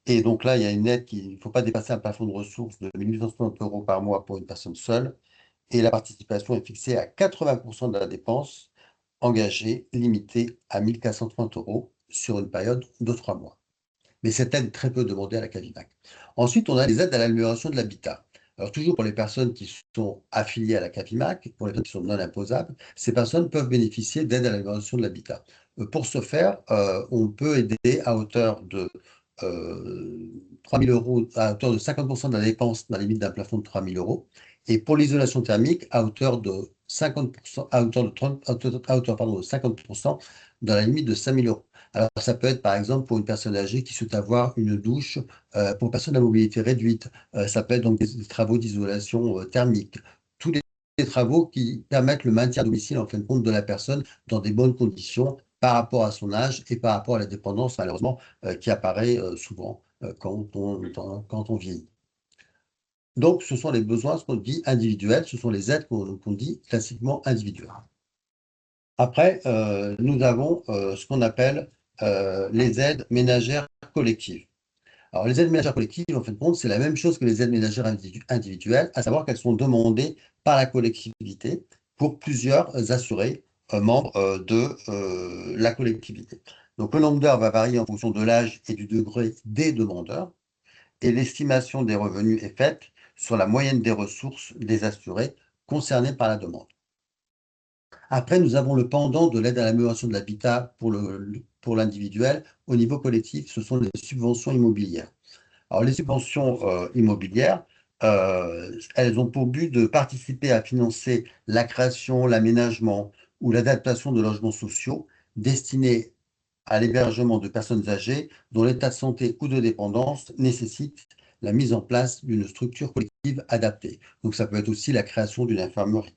Et donc là, il y a une aide il ne faut pas dépasser un plafond de ressources de 1 860 € par mois pour une personne seule. Et la participation est fixée à 80% de la dépense engagée, limitée à 1 430 € sur une période de 3 mois. Mais cette aide est très peu demandée à la CAVIMAC. Ensuite, on a les aides à l'amélioration de l'habitat. Alors, toujours pour les personnes qui sont affiliées à la CAVIMAC, pour les personnes qui sont non imposables, ces personnes peuvent bénéficier d'aide à l'amélioration de l'habitat. Pour ce faire, on peut aider à hauteur de 3 000 € à hauteur de 50% de la dépense dans la limite d'un plafond de 3 000 €. Et pour l'isolation thermique, à hauteur de 50%, à hauteur de 50% dans la limite de 5 000 €. Alors, ça peut être par exemple pour une personne âgée qui souhaite avoir une douche pour personnes à mobilité réduite. Ça peut être donc des travaux d'isolation thermique. Tous les travaux qui permettent le maintien à domicile en fin de compte de la personne dans des bonnes conditions par rapport à son âge et par rapport à la dépendance, malheureusement, qui apparaît souvent quand on vieillit. Donc, ce sont les besoins, ce qu'on dit individuels, ce sont les aides qu'on dit classiquement individuelles. Après, nous avons ce qu'on appelle les aides ménagères collectives. Alors, les aides ménagères collectives, en fin de compte, c'est la même chose que les aides ménagères individuelles, à savoir qu'elles sont demandées par la collectivité pour plusieurs assurés membres de la collectivité. Donc, le nombre d'heures va varier en fonction de l'âge et du degré des demandeurs, et l'estimation des revenus est faite sur la moyenne des ressources des assurés concernés par la demande. Après, nous avons le pendant de l'aide à l'amélioration de l'habitat pour l'individuel au niveau collectif, ce sont les subventions immobilières. Alors, les subventions immobilières, elles ont pour but de participer à financer la création, l'aménagement ou l'adaptation de logements sociaux destinés à l'hébergement de personnes âgées dont l'état de santé ou de dépendance nécessite la mise en place d'une structure collective adaptée. Donc, ça peut être aussi la création d'une infirmerie.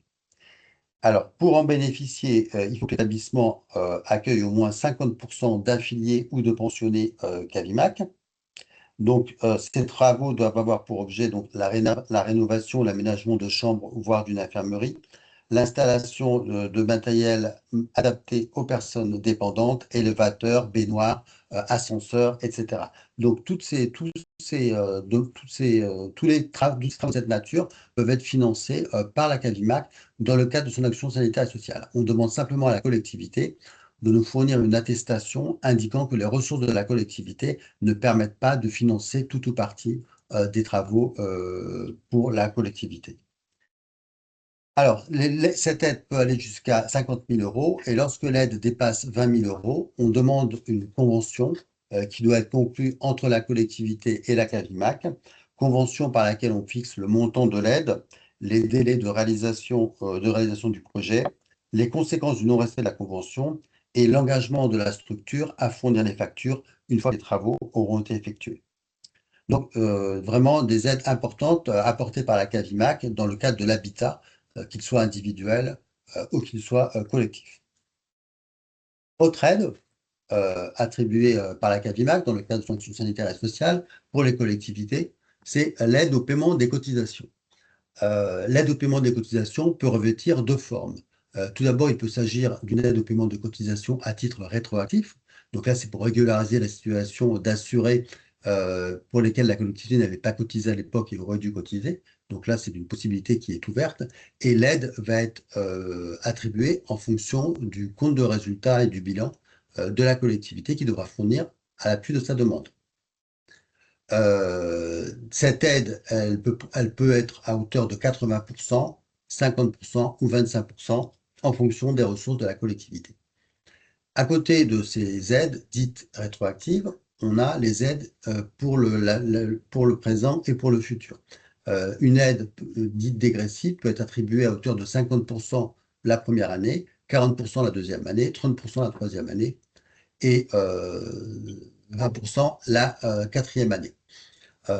Alors, pour en bénéficier, il faut que l'établissement accueille au moins 50% d'affiliés ou de pensionnés CAVIMAC. Donc, ces travaux doivent avoir pour objet donc, la rénovation, l'aménagement de chambres, voire d'une infirmerie, l'installation de matériel adapté aux personnes dépendantes, élévateurs, baignoires, ascenseurs, etc. Donc, tous les travaux de cette nature peuvent être financés par la CAVIMAC dans le cadre de son action sanitaire et sociale. On demande simplement à la collectivité de nous fournir une attestation indiquant que les ressources de la collectivité ne permettent pas de financer tout ou partie des travaux pour la collectivité. Alors, cette aide peut aller jusqu'à 50 000 € et lorsque l'aide dépasse 20 000 €, on demande une convention qui doit être conclue entre la collectivité et la CAVIMAC, convention par laquelle on fixe le montant de l'aide, les délais de réalisation du projet, les conséquences du non-respect de la convention et l'engagement de la structure à fournir les factures une fois que les travaux auront été effectués. Donc, vraiment des aides importantes apportées par la CAVIMAC dans le cadre de l'habitat, qu'il soit individuel ou qu'il soit collectif. Autre aide attribuée par la CAVIMAC dans le cadre de son action sanitaire et sociale pour les collectivités, c'est l'aide au paiement des cotisations. L'aide au paiement des cotisations peut revêtir deux formes. Tout d'abord, il peut s'agir d'une aide au paiement de cotisations à titre rétroactif. Donc là, c'est pour régulariser la situation d'assurés pour lesquels la collectivité n'avait pas cotisé à l'époque et aurait dû cotiser. Donc là, c'est une possibilité qui est ouverte. Et l'aide va être attribuée en fonction du compte de résultat et du bilan de la collectivité qui devra fournir à l'appui de sa demande. Cette aide, elle peut être à hauteur de 80%, 50% ou 25% en fonction des ressources de la collectivité. À côté de ces aides dites rétroactives, on a les aides pour le présent et pour le futur. Une aide dite dégressive peut être attribuée à hauteur de 50% la première année, 40% la deuxième année, 30% la troisième année et 20% la quatrième année.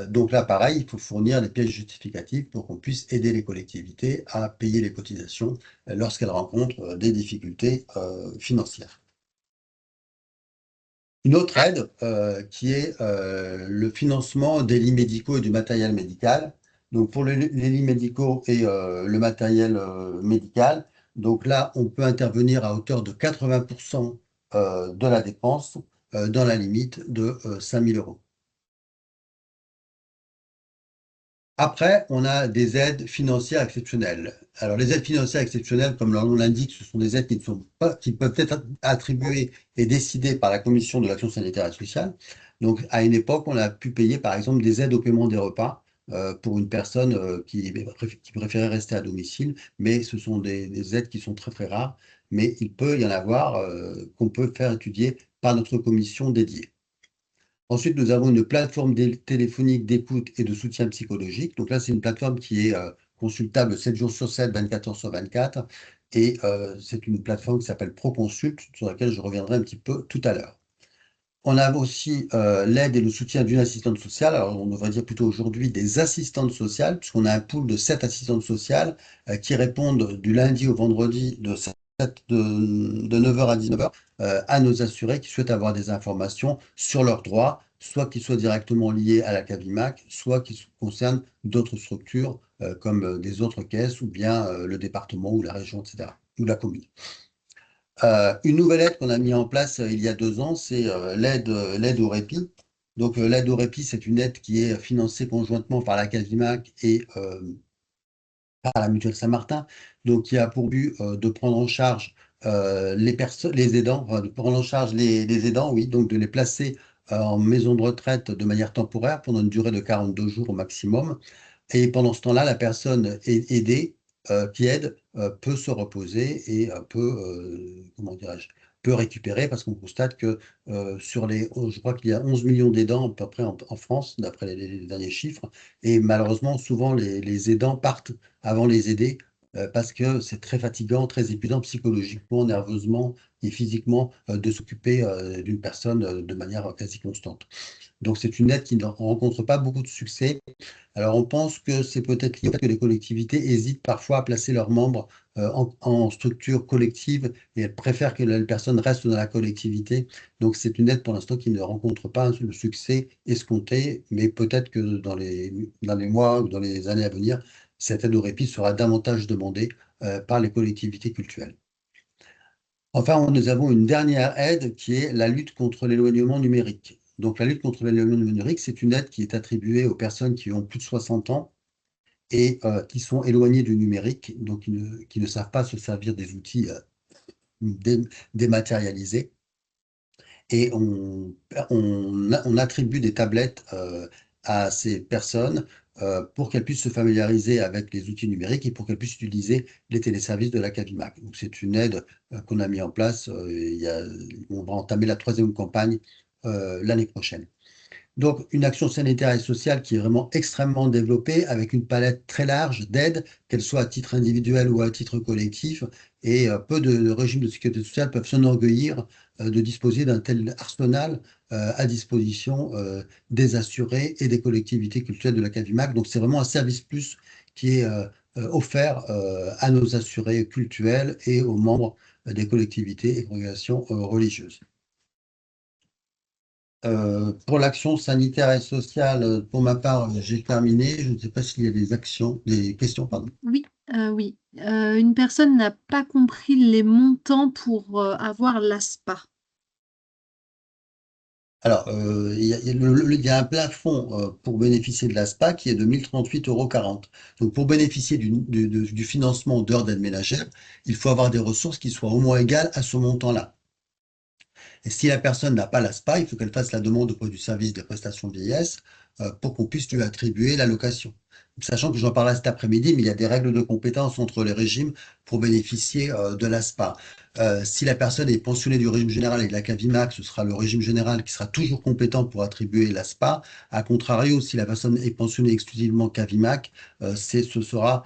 Donc là, pareil, il faut fournir les pièces justificatives pour qu'on puisse aider les collectivités à payer les cotisations lorsqu'elles rencontrent des difficultés financières. Une autre aide qui est le financement des lits médicaux et du matériel médical. Donc pour les lits médicaux et le matériel médical, donc là, on peut intervenir à hauteur de 80% de la dépense dans la limite de 5 000 €. Après, on a des aides financières exceptionnelles. Alors, les aides financières exceptionnelles, comme leur nom l'indique, ce sont des aides qui peuvent être attribuées et décidées par la Commission de l'action sanitaire et sociale. Donc, à une époque, on a pu payer, par exemple, des aides au paiement des repas pour une personne qui préférait rester à domicile, mais ce sont des aides qui sont très, très rares, mais il peut y en avoir qu'on peut faire étudier par notre commission dédiée. Ensuite, nous avons une plateforme téléphonique d'écoute et de soutien psychologique. Donc là, c'est une plateforme qui est consultable 7 jours sur 7, 24 heures sur 24. Et c'est une plateforme qui s'appelle Proconsult, sur laquelle je reviendrai un petit peu tout à l'heure. On a aussi l'aide et le soutien d'une assistante sociale. Alors, on devrait dire plutôt aujourd'hui des assistantes sociales, puisqu'on a un pool de 7 assistantes sociales qui répondent du lundi au vendredi de 9h à 19h à nos assurés qui souhaitent avoir des informations sur leurs droits, soit qui soient directement liés à la CAVIMAC, soit qui concernent d'autres structures comme des autres caisses ou bien le département ou la région, etc., ou la commune. Une nouvelle aide qu'on a mis en place il y a 2 ans, c'est l'aide au répit. Donc l'aide au répit, c'est une aide qui est financée conjointement par la CAVIMAC et par la Mutuelle Saint-Martin, donc qui a pour but de prendre en charge les aidants, enfin, de prendre en charge les aidants, oui, donc de les placer en maison de retraite de manière temporaire pendant une durée de 42 jours au maximum. Et pendant ce temps-là, la personne aidée qui aide peut se reposer et comment dirais-je, peut récupérer parce qu'on constate que je crois qu'il y a 11 millions d'aidants à peu près en France, d'après les derniers chiffres, et malheureusement, souvent les aidants partent avant les aidés parce que c'est très fatigant, très épuisant psychologiquement, nerveusement et physiquement de s'occuper d'une personne de manière quasi constante. Donc c'est une aide qui ne rencontre pas beaucoup de succès. Alors on pense que c'est peut-être lié au fait que les collectivités hésitent parfois à placer leurs membres en structure collective et elles préfèrent que la personne reste dans la collectivité. Donc c'est une aide pour l'instant qui ne rencontre pas le succès escompté, mais peut-être que dans les mois ou dans les années à venir, cette aide au répit sera davantage demandée par les collectivités cultuelles. Enfin, nous avons une dernière aide qui est la lutte contre l'éloignement numérique. Donc, la lutte contre l'éloignement numérique, c'est une aide qui est attribuée aux personnes qui ont plus de 60 ans et qui sont éloignées du numérique, donc qui ne savent pas se servir des outils dématérialisés. Et on attribue des tablettes à ces personnes pour qu'elles puissent se familiariser avec les outils numériques et pour qu'elles puissent utiliser les téléservices de la CAVIMAC. Donc, c'est une aide qu'on a mis en place. On va entamer la 3e campagne l'année prochaine. Donc, une action sanitaire et sociale qui est vraiment extrêmement développée avec une palette très large d'aides, qu'elles soient à titre individuel ou à titre collectif. Et peu de régimes de sécurité sociale peuvent s'enorgueillir de disposer d'un tel arsenal à disposition des assurés et des collectivités culturelles de la CAVIMAC. Donc, c'est vraiment un service plus qui est offert à nos assurés cultuels et aux membres des collectivités et congrégations religieuses. Pour l'action sanitaire et sociale, pour ma part, j'ai terminé. Je ne sais pas s'il y a des questions, pardon. Oui, oui. Une personne n'a pas compris les montants pour avoir l'ASPA. Alors, il y a un plafond pour bénéficier de l'ASPA qui est de 1 038,40 €. Donc, pour bénéficier du financement d'heures d'aide ménagère, il faut avoir des ressources qui soient au moins égales à ce montant-là. Et si la personne n'a pas l'ASPA, il faut qu'elle fasse la demande auprès du service des prestations de vieillesse pour qu'on puisse lui attribuer l'allocation. Sachant que j'en parlerai cet après-midi, mais il y a des règles de compétence entre les régimes pour bénéficier de l'ASPA. Si la personne est pensionnée du régime général et de la CAVIMAC, ce sera le régime général qui sera toujours compétent pour attribuer l'ASPA. A contrario, si la personne est pensionnée exclusivement CAVIMAC, ce sera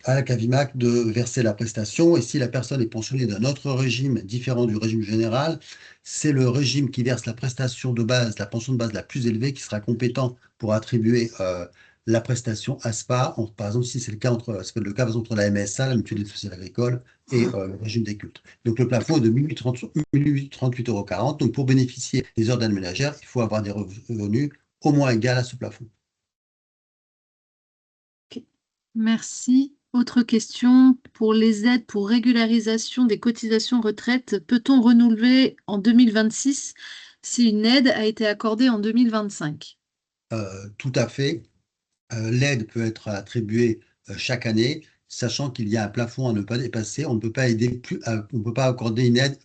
à la CAVIMAC de verser la prestation. Et si la personne est pensionnée d'un autre régime différent du régime général, c'est le régime qui verse la prestation de base, la pension de base la plus élevée, qui sera compétent pour attribuer la prestation ASPA. Par exemple, si c'est le cas entre la MSA, la Mutualité sociale agricole, et le régime des cultes. Donc le plafond est de 1 838,40 €. Donc pour bénéficier des heures d'aide ménagère, il faut avoir des revenus au moins égaux à ce plafond. Merci. Autre question, pour les aides pour régularisation des cotisations retraite, peut-on renouveler en 2026 si une aide a été accordée en 2025? Tout à fait. L'aide peut être attribuée chaque année, sachant qu'il y a un plafond à ne pas dépasser. On ne peut pas on peut pas accorder une aide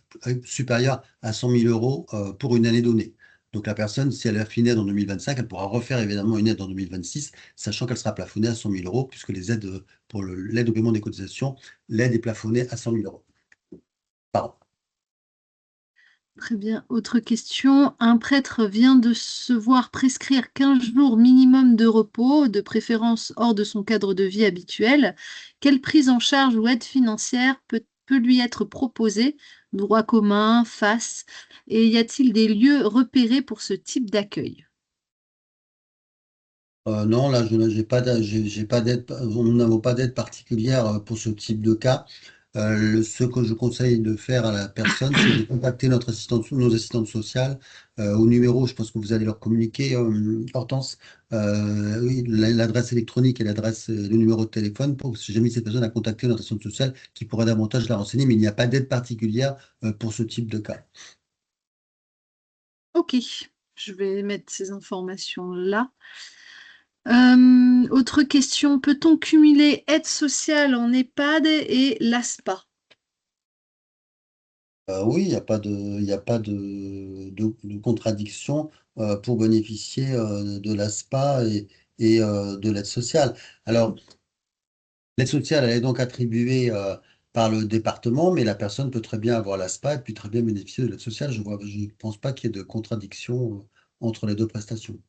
supérieure à 100 000 € pour une année donnée. Donc la personne, si elle a fait une aide en 2025, elle pourra refaire évidemment une aide en 2026, sachant qu'elle sera plafonnée à 100 000 € puisque les aides pour l'aide au paiement des cotisations, l'aide est plafonnée à 100 000 € par an. Très bien. Autre question. Un prêtre vient de se voir prescrire 15 jours minimum de repos, de préférence hors de son cadre de vie habituel. Quelle prise en charge ou aide financière peut lui être proposée? Droit commun, FAS? Et y a-t-il des lieux repérés pour ce type d'accueil? Non, là, je n'ai pas j'ai pas d'aide, nous n'avons pas d'aide particulière pour ce type de cas. Ce que je conseille de faire à la personne, c'est de contacter nos assistantes sociales au numéro, je pense que vous allez leur communiquer, Hortense, oui, l'adresse électronique et le numéro de téléphone pour si jamais cette personne a contacté notre assistante sociale qui pourrait davantage la renseigner, mais il n'y a pas d'aide particulière pour ce type de cas. Ok, je vais mettre ces informations-là. Autre question, peut-on cumuler aide sociale en EHPAD et l'ASPA? Oui, il y a pas de contradiction pour bénéficier de l'ASPA et de l'aide sociale. Alors, l'aide sociale, elle est donc attribuée par le département, mais la personne peut très bien avoir l'ASPA et puis très bien bénéficier de l'aide sociale. Je ne pense pas qu'il y ait de contradiction entre les deux prestations.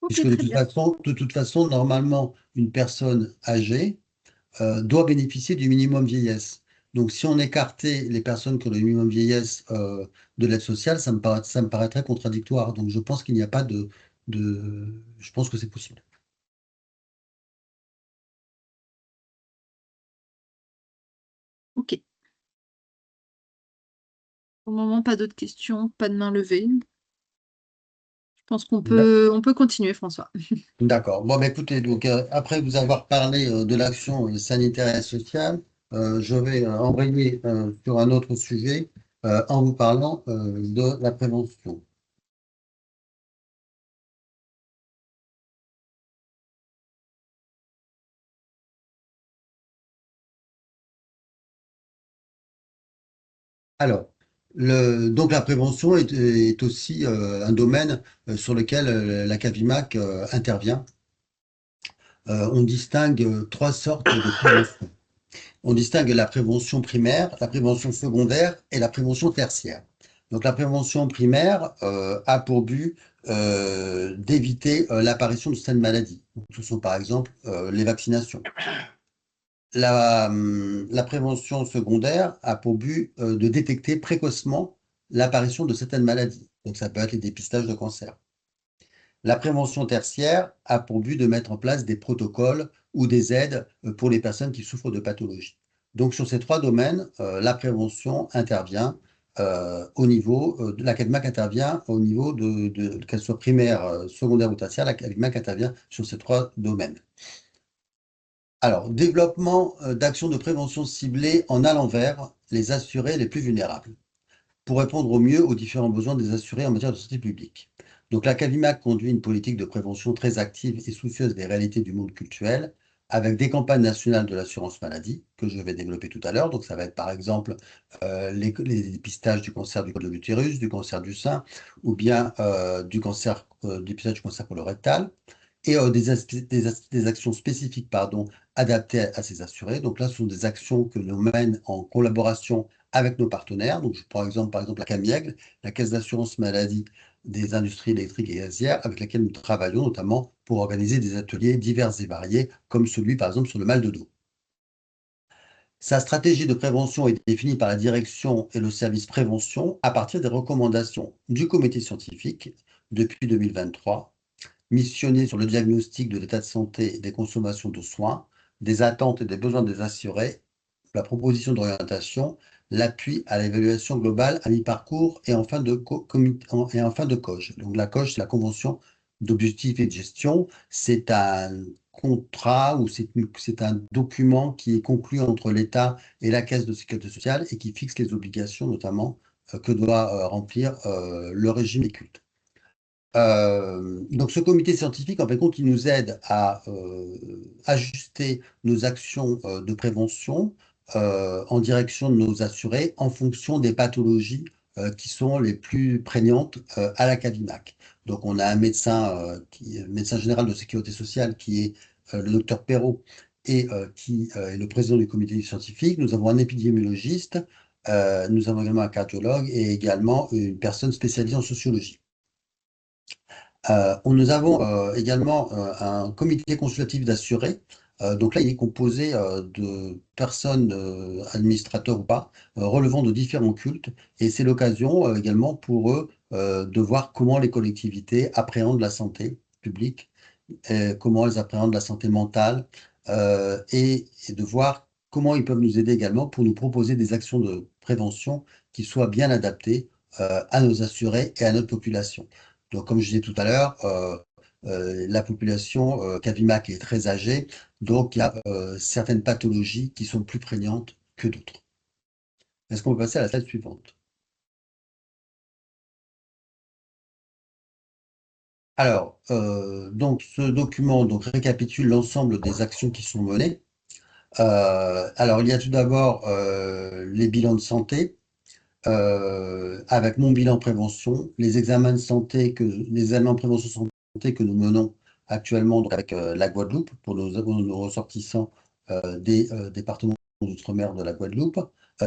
Ok, Puisque très bien. de toute façon, normalement, une personne âgée doit bénéficier du minimum vieillesse. Donc, si on écartait les personnes qui ont le minimum vieillesse de l'aide sociale, ça me paraîtrait contradictoire. Donc, je pense qu'il n'y a pas je pense que c'est possible. Ok. Pour le moment, pas d'autres questions, pas de main levée. Je pense on peut continuer, François. D'accord. Bon, bah, écoutez, donc, après vous avoir parlé de l'action sanitaire et sociale, je vais embrayer sur un autre sujet en vous parlant de la prévention. Alors, donc la prévention est aussi un domaine sur lequel la CAVIMAC intervient. On distingue trois sortes de prévention. On distingue la prévention primaire, la prévention secondaire et la prévention tertiaire. Donc la prévention primaire a pour but d'éviter l'apparition de certaines maladies. Donc, ce sont par exemple les vaccinations. La prévention secondaire a pour but de détecter précocement l'apparition de certaines maladies. Donc ça peut être les dépistages de cancer. La prévention tertiaire a pour but de mettre en place des protocoles ou des aides pour les personnes qui souffrent de pathologies. Donc sur ces trois domaines, la prévention intervient au niveau de la CAVIMAC intervient au niveau qu'elle soit primaire, secondaire ou tertiaire, la CAVIMAC intervient sur ces trois domaines. Alors, développement d'actions de prévention ciblées en allant vers les assurés les plus vulnérables. pour répondre au mieux aux différents besoins des assurés en matière de santé publique. Donc la CAVIMAC conduit une politique de prévention très active et soucieuse des réalités du monde culturel, avec des campagnes nationales de l'assurance maladie, que je vais développer tout à l'heure. Donc ça va être par exemple les dépistages du cancer du col de l'utérus, du cancer du sein, ou bien du dépistage du cancer colorectal, et des actions spécifiques adaptées à ces assurés. Donc là, ce sont des actions que l'on mène en collaboration avec nos partenaires. Donc je prends par exemple la CAMIEG, la Caisse d'assurance maladie des industries électriques et gazières, avec laquelle nous travaillons notamment pour organiser des ateliers divers et variés, comme celui par exemple sur le mal de dos. Sa stratégie de prévention est définie par la direction et le service prévention à partir des recommandations du comité scientifique depuis 2023, missionné sur le diagnostic de l'état de santé et des consommations de soins, des attentes et des besoins des assurés, la proposition d'orientation, l'appui à l'évaluation globale à mi-parcours et en fin de COGE. Donc la COGE, c'est la convention d'objectifs et de gestion. C'est un contrat ou c'est un document qui est conclu entre l'État et la Caisse de sécurité sociale et qui fixe les obligations, notamment, que doit remplir le régime des cultes. Donc ce comité scientifique, en fait, il nous aide à ajuster nos actions de prévention en direction de nos assurés en fonction des pathologies qui sont les plus prégnantes à la CAVIMAC. Donc on a un médecin, médecin général de sécurité sociale qui est le docteur Perrault et qui est le président du comité scientifique. Nous avons un épidémiologiste, nous avons également un cardiologue et également une personne spécialisée en sociologie. Nous avons également un comité consultatif d'assurés. Donc là, il est composé de personnes, administrateurs ou pas, relevant de différents cultes. Et c'est l'occasion également pour eux de voir comment les collectivités appréhendent la santé publique, comment elles appréhendent la santé mentale, et de voir comment ils peuvent nous aider également pour nous proposer des actions de prévention qui soient bien adaptées à nos assurés et à notre population. Donc, comme je disais tout à l'heure, la population CAVIMAC est très âgée, donc il y a certaines pathologies qui sont plus prégnantes que d'autres. Est-ce qu'on peut passer à la slide suivante? Alors, donc ce document récapitule l'ensemble des actions qui sont menées. Alors, il y a tout d'abord les bilans de santé, avec mon bilan prévention, les examens de prévention santé que nous menons actuellement avec la Guadeloupe pour nos ressortissants des départements d'outre-mer de la Guadeloupe.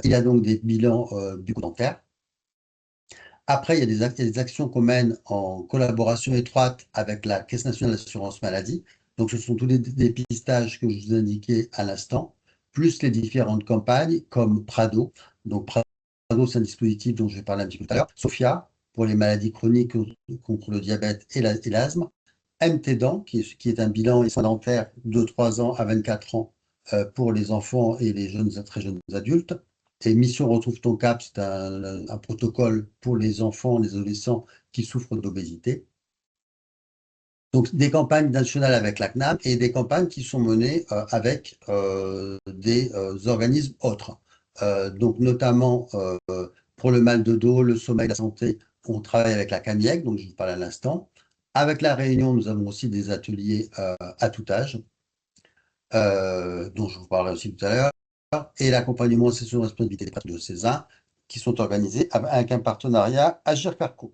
Il y a donc des bilans bucco-dentaires. Après, il y a des actions qu'on mène en collaboration étroite avec la Caisse nationale d'assurance maladie. Donc, ce sont tous les dépistages que je vous indiquais à l'instant, plus les différentes campagnes comme Prado. Donc, Prado, c'est un dispositif dont je vais parler un petit peu tout à l'heure. Sophia, pour les maladies chroniques contre le diabète et l'asthme. MT-DAN, qui est un bilan et soins dentaires de 3 ans à 24 ans pour les enfants et les très jeunes adultes. Et Mission Retrouve ton cap, c'est un protocole pour les enfants, les adolescents qui souffrent d'obésité. Donc, des campagnes nationales avec la CNAM et des campagnes qui sont menées avec des organismes autres. Donc, notamment pour le mal de dos, le sommeil, la santé, on travaille avec la CAMIEG, donc je vous parle à l'instant. Avec la Réunion, nous avons aussi des ateliers à tout âge, dont je vous parlerai aussi tout à l'heure, et l'accompagnement en session de responsabilité des pratiques de César, qui sont organisés avec un partenariat Agir Carco.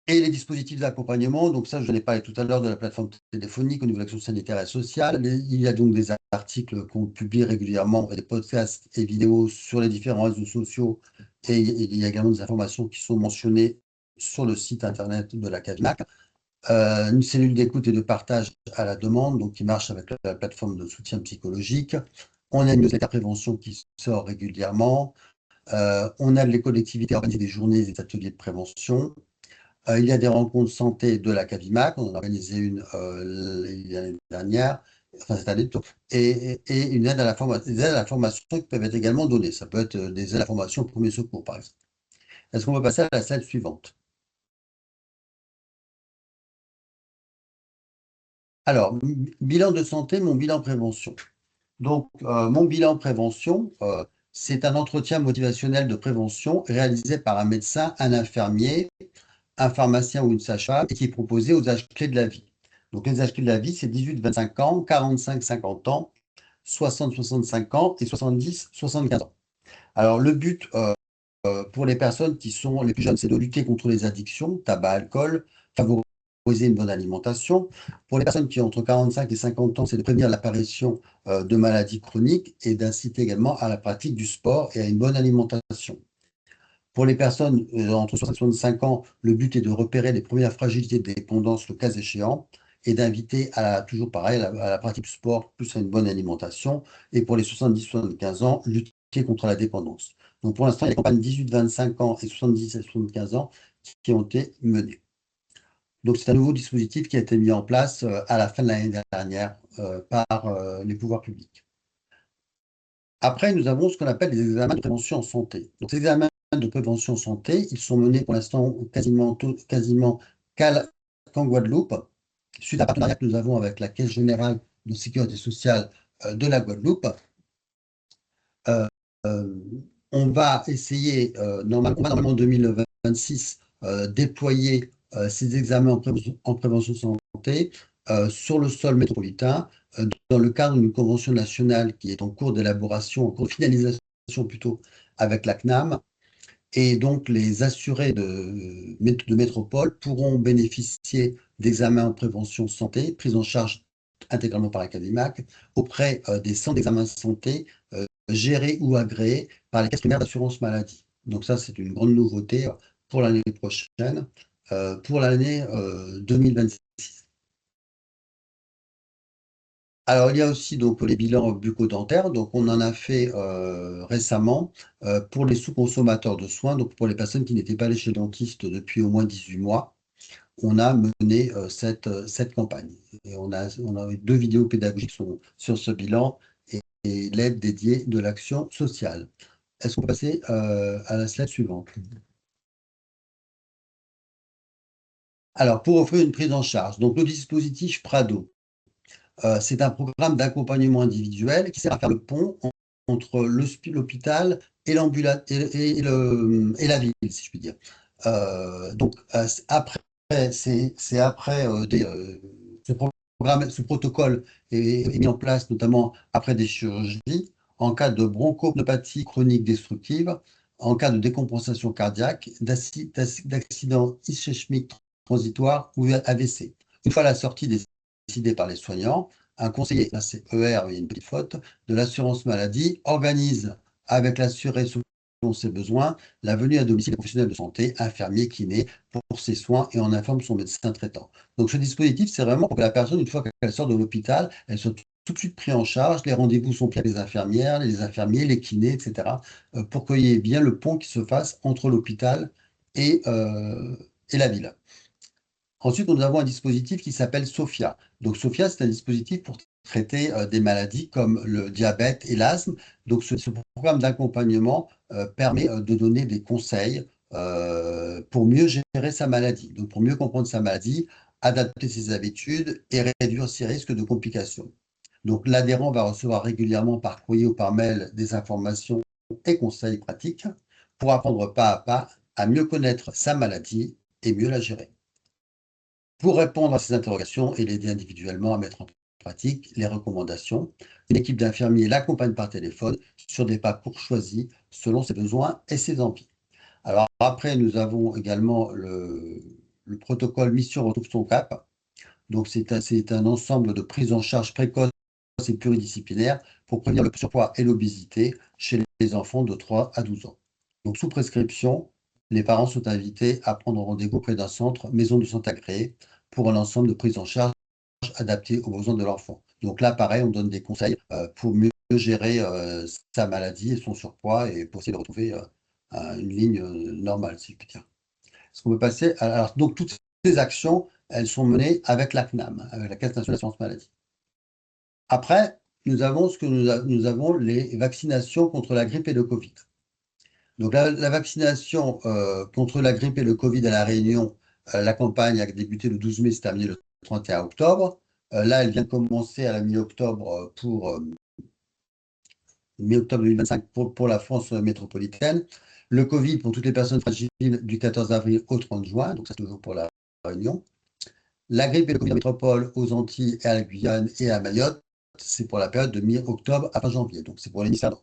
Et les dispositifs d'accompagnement, donc ça, je n'en ai parlé tout à l'heure de la plateforme téléphonique au niveau de l'action sanitaire et sociale. Il y a donc des articles qu'on publie régulièrement, des podcasts et vidéos sur les différents réseaux sociaux, et il y a également des informations qui sont mentionnées sur le site internet de la CAVIMAC. Une cellule d'écoute et de partage à la demande, donc qui marche avec la plateforme de soutien psychologique. On a une newsletter prévention qui sort régulièrement. On a les collectivités organisées des journées et des ateliers de prévention. Il y a des rencontres santé de la CAVIMAC. On en a organisé une l'année dernière, enfin cette année plutôt, et une aide à la formation, des aides à la formation qui peuvent être également données. Ça peut être des aides à la formation au premier secours, par exemple. Est-ce qu'on peut passer à la slide suivante? Alors, bilan de santé, mon bilan prévention. Donc, mon bilan prévention, c'est un entretien motivationnel de prévention réalisé par un médecin, un infirmier, un pharmacien ou une sage-femme et qui est proposé aux âges clés de la vie. Donc, les âges clés de la vie, c'est 18-25 ans, 45-50 ans, 60-65 ans et 70-75 ans. Alors, le but pour les personnes qui sont les plus jeunes, c'est de lutter contre les addictions, tabac, alcool, favoriser une bonne alimentation. Pour les personnes qui ont entre 45 et 50 ans, c'est de prévenir l'apparition de maladies chroniques et d'inciter également à la pratique du sport et à une bonne alimentation. Pour les personnes entre 60 et 65 ans, le but est de repérer les premières fragilités de dépendance, le cas échéant, et d'inviter toujours pareil, à la pratique du sport, plus à une bonne alimentation. Et pour les 70-75 ans, lutter contre la dépendance. Donc pour l'instant, il y a des campagnes 18-25 ans et 70 et 75 ans qui ont été menées. Donc c'est un nouveau dispositif qui a été mis en place à la fin de l'année dernière par les pouvoirs publics. Après, nous avons ce qu'on appelle les examens de prévention en santé. Donc, ces examens de prévention en santé, ils sont menés pour l'instant quasiment qu'en Guadeloupe, suite à un partenariat que nous avons avec la Caisse générale de sécurité sociale de la Guadeloupe. On va essayer, normalement en 2026, déployer ces examens en prévention santé sur le sol métropolitain dans le cadre d'une convention nationale qui est en cours d'élaboration, en cours de finalisation plutôt, avec la CNAM. Et donc, les assurés de métropole pourront bénéficier d'examens en prévention santé, pris en charge intégralement par la CAVIMAC, auprès des centres d'examen santé gérés ou agréés par les caisses primaires d'assurance maladie. Donc ça, c'est une grande nouveauté pour l'année prochaine, pour l'année 2026. Alors, il y a aussi donc les bilans bucco-dentaires. Donc, on en a fait récemment pour les sous-consommateurs de soins, donc pour les personnes qui n'étaient pas allées chez le dentiste depuis au moins 18 mois. On a mené cette campagne. Et on a eu 2 vidéos pédagogiques sur ce bilan et l'aide dédiée de l'action sociale. Est-ce qu'on peut passer à la slide suivante? Alors, pour offrir une prise en charge, donc le dispositif Prado, c'est un programme d'accompagnement individuel qui sert à faire le pont entre l'hôpital et la ville, si je puis dire. Donc, après, c'est après ce protocole est mis en place notamment après des chirurgies, en cas de bronchopneumopathie chronique destructive, en cas de décompensation cardiaque, d'accident ischémique transitoire ou AVC. Une fois la sortie décidée par les soignants, un conseiller, là c'est ER, il y a une petite faute, de l'assurance maladie organise avec l'assuré selon ses besoins la venue à domicile des professionnels de santé, infirmiers, kinés, pour ses soins et en informe son médecin traitant. Donc ce dispositif, c'est vraiment pour que la personne, une fois qu'elle sort de l'hôpital, elle soit tout de suite prise en charge. Les rendez-vous sont pris avec les infirmières, les infirmiers, les kinés, etc. Pour qu'il y ait bien le pont qui se fasse entre l'hôpital et la ville. Ensuite, nous avons un dispositif qui s'appelle SOFIA. Donc, SOFIA, c'est un dispositif pour traiter des maladies comme le diabète et l'asthme. Donc, ce programme d'accompagnement permet de donner des conseils pour mieux gérer sa maladie. Donc, pour mieux comprendre sa maladie, adapter ses habitudes et réduire ses risques de complications. Donc, l'adhérent va recevoir régulièrement par courrier ou par mail des informations et conseils pratiques pour apprendre pas à pas à mieux connaître sa maladie et mieux la gérer. Pour répondre à ces interrogations et l'aider individuellement à mettre en pratique les recommandations, une équipe d'infirmiers l'accompagne par téléphone sur des parcours choisis selon ses besoins et ses envies. Alors après, nous avons également le protocole Mission Retrouve son cap. Donc c'est un ensemble de prises en charge précoce et pluridisciplinaire pour prévenir le surpoids et l'obésité chez les enfants de 3 à 12 ans. Donc sous prescription, les parents sont invités à prendre rendez-vous auprès d'un centre maison de santé agréé pour un ensemble de prises en charge adaptées aux besoins de l'enfant. Donc là, pareil, on donne des conseils pour mieux gérer sa maladie et son surpoids et pour essayer de retrouver une ligne normale, si je puis dire. Est-ce qu'on peut passer alors, donc toutes ces actions, elles sont menées avec la CNAM, avec la Caisse nationale d'assurance maladie. Après, nous avons les vaccinations contre la grippe et le Covid. Donc la vaccination contre la grippe et le Covid à La Réunion, la campagne a débuté le 12 mai, s'est terminée le 31 octobre. Là, elle vient de commencer à la mi-octobre mi-octobre 2025 pour la France métropolitaine. Le Covid pour toutes les personnes fragiles du 14 avril au 30 juin, donc c'est toujours pour la Réunion. La grippe et le Covid en métropole aux Antilles et à la Guyane et à Mayotte, c'est pour la période de mi-octobre à fin janvier, donc c'est pour les ministères.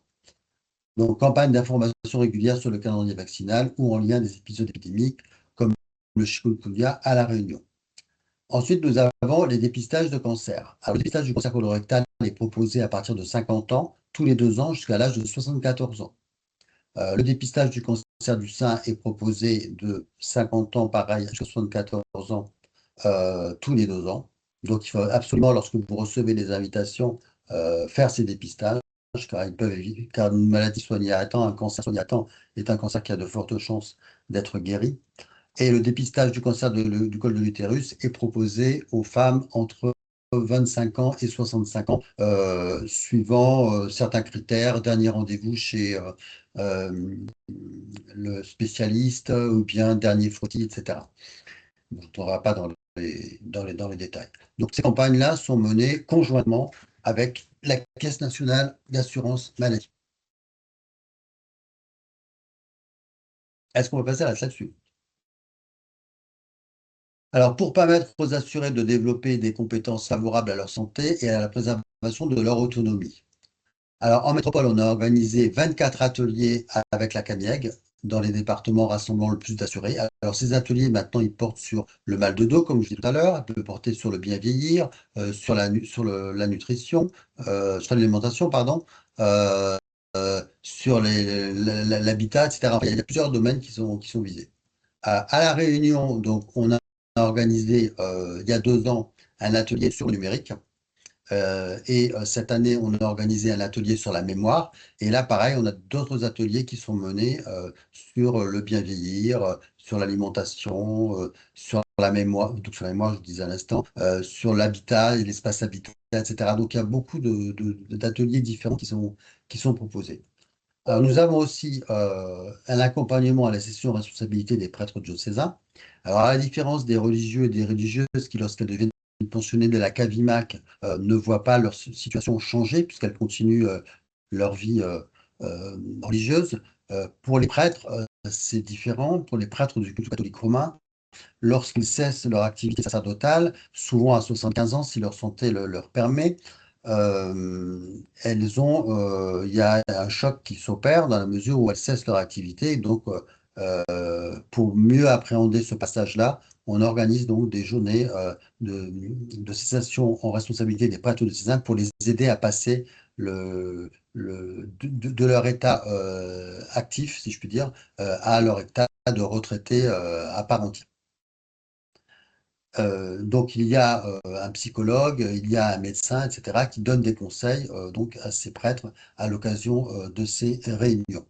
Donc, campagne d'information régulière sur le calendrier vaccinal ou en lien des épisodes épidémiques comme le chikungunya à La Réunion. Ensuite, nous avons les dépistages de cancer. Alors, le dépistage du cancer colorectal est proposé à partir de 50 ans, tous les 2 ans, jusqu'à l'âge de 74 ans. Le dépistage du cancer du sein est proposé de 50 ans, pareil, jusqu'à 74 ans, tous les 2 ans. Donc, il faut absolument, lorsque vous recevez des invitations, faire ces dépistages, car une maladie soignée à temps, un cancer soigné à temps, est un cancer qui a de fortes chances d'être guéri. Et le dépistage du cancer du col de l'utérus est proposé aux femmes entre 25 ans et 65 ans, suivant certains critères, dernier rendez-vous chez le spécialiste ou bien dernier frottis, etc. On ne rentrera pas dans les détails. Donc ces campagnes-là sont menées conjointement avec la Caisse nationale d'assurance maladie. Est-ce qu'on va passer à la slide suivante? Alors, pour permettre aux assurés de développer des compétences favorables à leur santé et à la préservation de leur autonomie. Alors, en métropole, on a organisé 24 ateliers avec la CAMIEG dans les départements rassemblant le plus d'assurés. Alors, ces ateliers, maintenant, ils portent sur le mal de dos, comme je disais tout à l'heure, ils peuvent porter sur le bien vieillir, sur la nutrition, sur l'alimentation, pardon, sur l'habitat, etc. Enfin, il y a plusieurs domaines qui sont visés. À La Réunion, donc, on a organisé il y a 2 ans un atelier sur le numérique. Et cette année, on a organisé un atelier sur la mémoire. Et là, pareil, on a d'autres ateliers qui sont menés sur le bien vieillir, sur l'alimentation, sur la mémoire, donc sur la mémoire, je disais à l'instant, sur l'habitat et l'espace habitat, etc. Donc, il y a beaucoup d'ateliers différents qui sont proposés. Alors, nous avons aussi un accompagnement à la session responsabilité des prêtres diocésains. Alors, à la différence des religieux et des religieuses qui, lorsqu'elles deviennent pensionnées de la CAVIMAC, ne voient pas leur situation changer puisqu'elles continuent leur vie religieuse, pour les prêtres, c'est différent. Pour les prêtres du culte catholique romain, lorsqu'ils cessent leur activité sacerdotale, souvent à 75 ans, si leur santé leur permet, il y a un choc qui s'opère dans la mesure où elles cessent leur activité. Donc, pour mieux appréhender ce passage-là, on organise donc des journées de cessation en responsabilité des prêtres diocésains pour les aider à passer de leur état actif, si je puis dire, à leur état de retraité à part entière. Donc, il y a un psychologue, il y a un médecin, etc., qui donne des conseils donc à ces prêtres à l'occasion de ces réunions.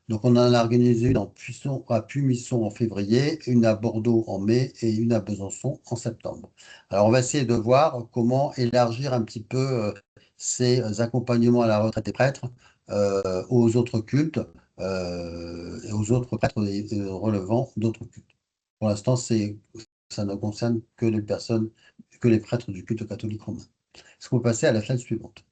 Donc, on en a organisé une à Pumisson en février, une à Bordeaux en mai et une à Besançon en septembre. Alors, on va essayer de voir comment élargir un petit peu ces accompagnements à la retraite des prêtres aux autres cultes et aux autres prêtres relevant d'autres cultes. Pour l'instant, ça ne concerne que les prêtres du culte catholique romain. Est-ce qu'on peut passer à la slide suivante?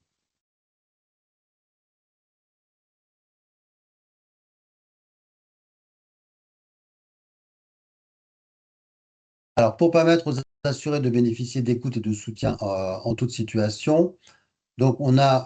Alors, pour permettre aux assurés de bénéficier d'écoute et de soutien en toute situation, donc on a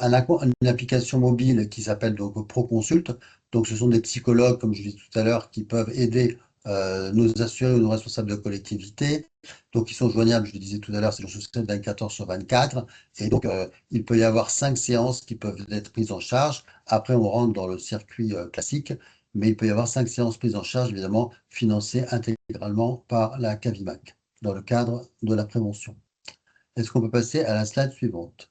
une application mobile qui s'appelle donc ProConsult. Donc, ce sont des psychologues, comme je disais tout à l'heure, qui peuvent aider nos assurés ou nos responsables de collectivité. Donc, ils sont joignables, je le disais tout à l'heure, c'est le 24/24. Et donc, il peut y avoir 5 séances qui peuvent être prises en charge. Après, on rentre dans le circuit classique, mais il peut y avoir 5 séances prises en charge, évidemment, financées intégralement par la CAVIMAC, dans le cadre de la prévention. Est-ce qu'on peut passer à la slide suivante?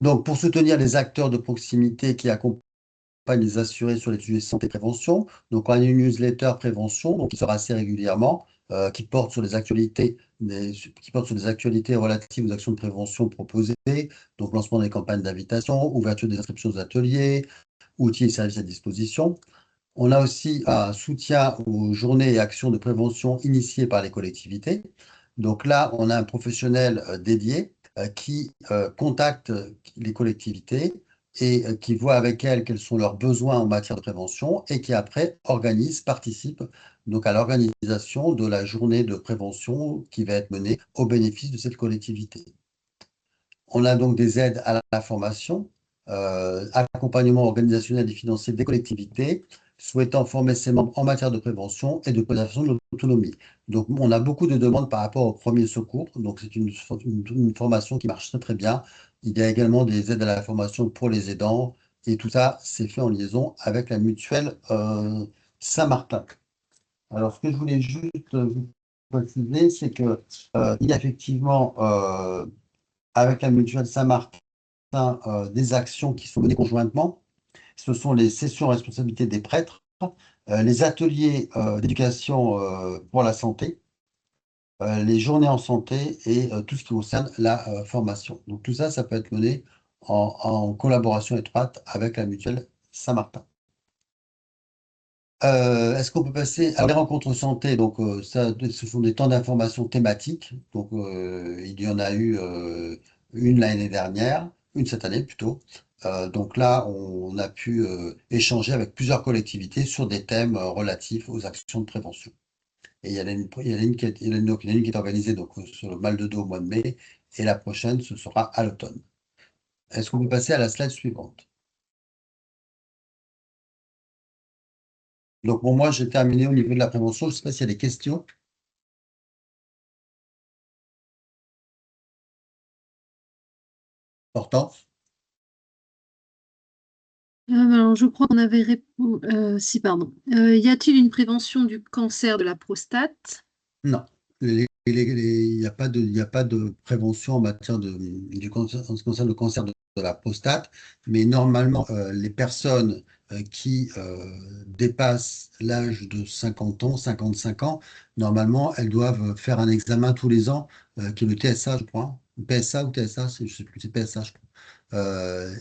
Donc, pour soutenir les acteurs de proximité qui accompagnent les assurés sur les sujets de santé et prévention, donc on a une newsletter prévention, donc qui sort assez régulièrement, qui porte sur les actualités, relatives aux actions de prévention proposées, donc lancement des campagnes d'invitation, ouverture des inscriptions aux ateliers, outils et services à disposition. On a aussi un soutien aux journées et actions de prévention initiées par les collectivités. Donc là, on a un professionnel dédié qui contacte les collectivités et qui voit avec elles quels sont leurs besoins en matière de prévention et qui après participe donc à l'organisation de la journée de prévention qui va être menée au bénéfice de cette collectivité. On a donc des aides à la formation, accompagnement organisationnel et financier des collectivités, souhaitant former ses membres en matière de prévention et de préservation de l'autonomie. Donc, on a beaucoup de demandes par rapport au premier secours. Donc, c'est une formation qui marche très, très bien. Il y a également des aides à la formation pour les aidants. Et tout ça, c'est fait en liaison avec la mutuelle Saint-Martin. Alors, ce que je voulais juste vous préciser, c'est que il y a effectivement avec la mutuelle Saint-Martin des actions qui sont menées conjointement. Ce sont les sessions responsabilité des prêtres, les ateliers d'éducation pour la santé, les journées en santé et tout ce qui concerne la formation. Donc tout ça, ça peut être mené en collaboration étroite avec la mutuelle Saint-Martin. Est-ce qu'on peut passer à les rencontres santé? Donc, ça, ce sont des temps d'information thématiques. Donc, il y en a eu une l'année dernière, une cette année plutôt. Donc là, on a pu échanger avec plusieurs collectivités sur des thèmes relatifs aux actions de prévention. Et il y en a une qui est organisée donc, sur le mal de dos au mois de mai, et la prochaine, ce sera à l'automne. Est-ce qu'on peut passer à la slide suivante? Donc, pour moi, j'ai terminé au niveau de la prévention. Je ne sais pas s'il y a des questions. Hortense? Alors, je crois qu'on avait répondu. Si, pardon. Y a-t-il une prévention du cancer de la prostate? Non. Il n'y a pas de prévention en matière du cancer, en ce qui concerne le cancer de la prostate, mais normalement, les personnes qui dépassent l'âge de 50 ans, 55 ans, normalement, elles doivent faire un examen tous les ans, qui est le TSA, je crois. PSA ou TSA, je ne sais plus, c'est PSA, je crois.